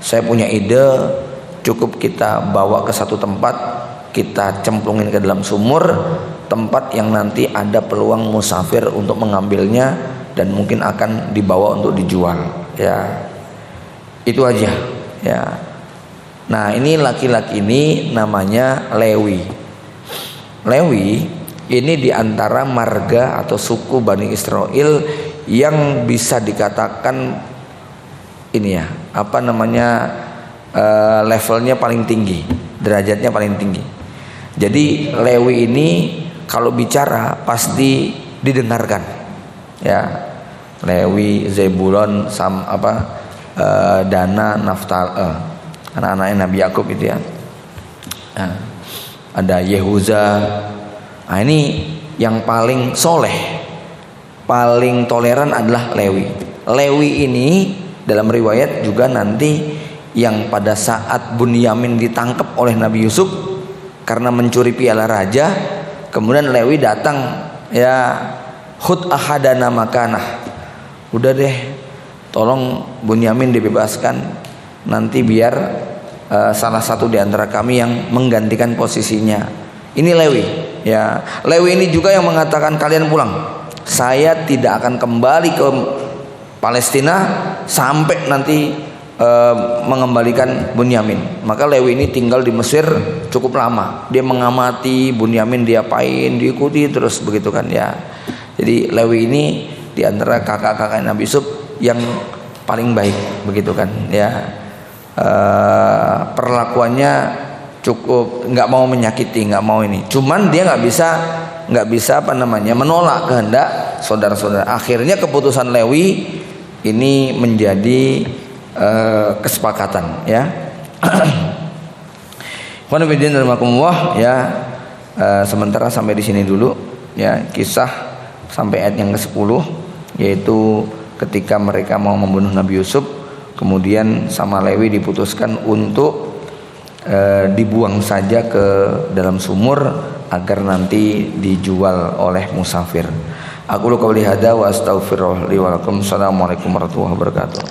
saya punya ide, cukup kita bawa ke satu tempat, kita cemplungin ke dalam sumur, tempat yang nanti ada peluang musafir untuk mengambilnya dan mungkin akan dibawa untuk dijual. Ya, itu aja. Ya. Nah, ini laki-laki ini namanya Lewi. Lewi ini diantara marga atau suku Bani Israel yang bisa dikatakan ini ya, apa namanya, levelnya paling tinggi, derajatnya paling tinggi. Jadi Lewi ini kalau bicara pasti didengarkan. Ya, Lewi, Zebulon, Dana, Naftal, anak-anaknya Nabi Yakub itu ya. Nah, ada Yehuza. Nah, ini yang paling soleh, paling toleran adalah Lewi. Lewi ini dalam riwayat juga nanti yang pada saat Bunyamin ditangkap oleh Nabi Yusuf karena mencuri piala raja, kemudian Lewi datang, ya, khud ahadana makanah, udah deh tolong Bunyamin dibebaskan, nanti biar salah satu di antara kami yang menggantikan posisinya. Ini Lewi. Ya, Lewi ini juga yang mengatakan kalian pulang. Saya tidak akan kembali ke Palestina sampai nanti mengembalikan Bunyamin. Maka Lewi ini tinggal di Mesir cukup lama. Dia mengamati Bunyamin diapain, diikuti terus begitu kan ya. Jadi Lewi ini di antara kakak-kakak Nabi Yusuf yang paling baik begitu kan ya. Perlakuannya cukup nggak mau menyakiti, nggak mau ini. Cuman dia nggak bisa menolak kehendak saudara-saudara. Akhirnya keputusan Lewi ini menjadi kesepakatan ya. Ya, sementara sampai di sini dulu ya, kisah sampai ayat yang ke-10, yaitu ketika mereka mau membunuh Nabi Yusuf, kemudian sama Lewi diputuskan untuk dibuang saja ke dalam sumur agar nanti dijual oleh musafir. Aku qouli hadza wa astaghfirullah li wa lakum. Assalamualaikum warahmatullahi wabarakatuh.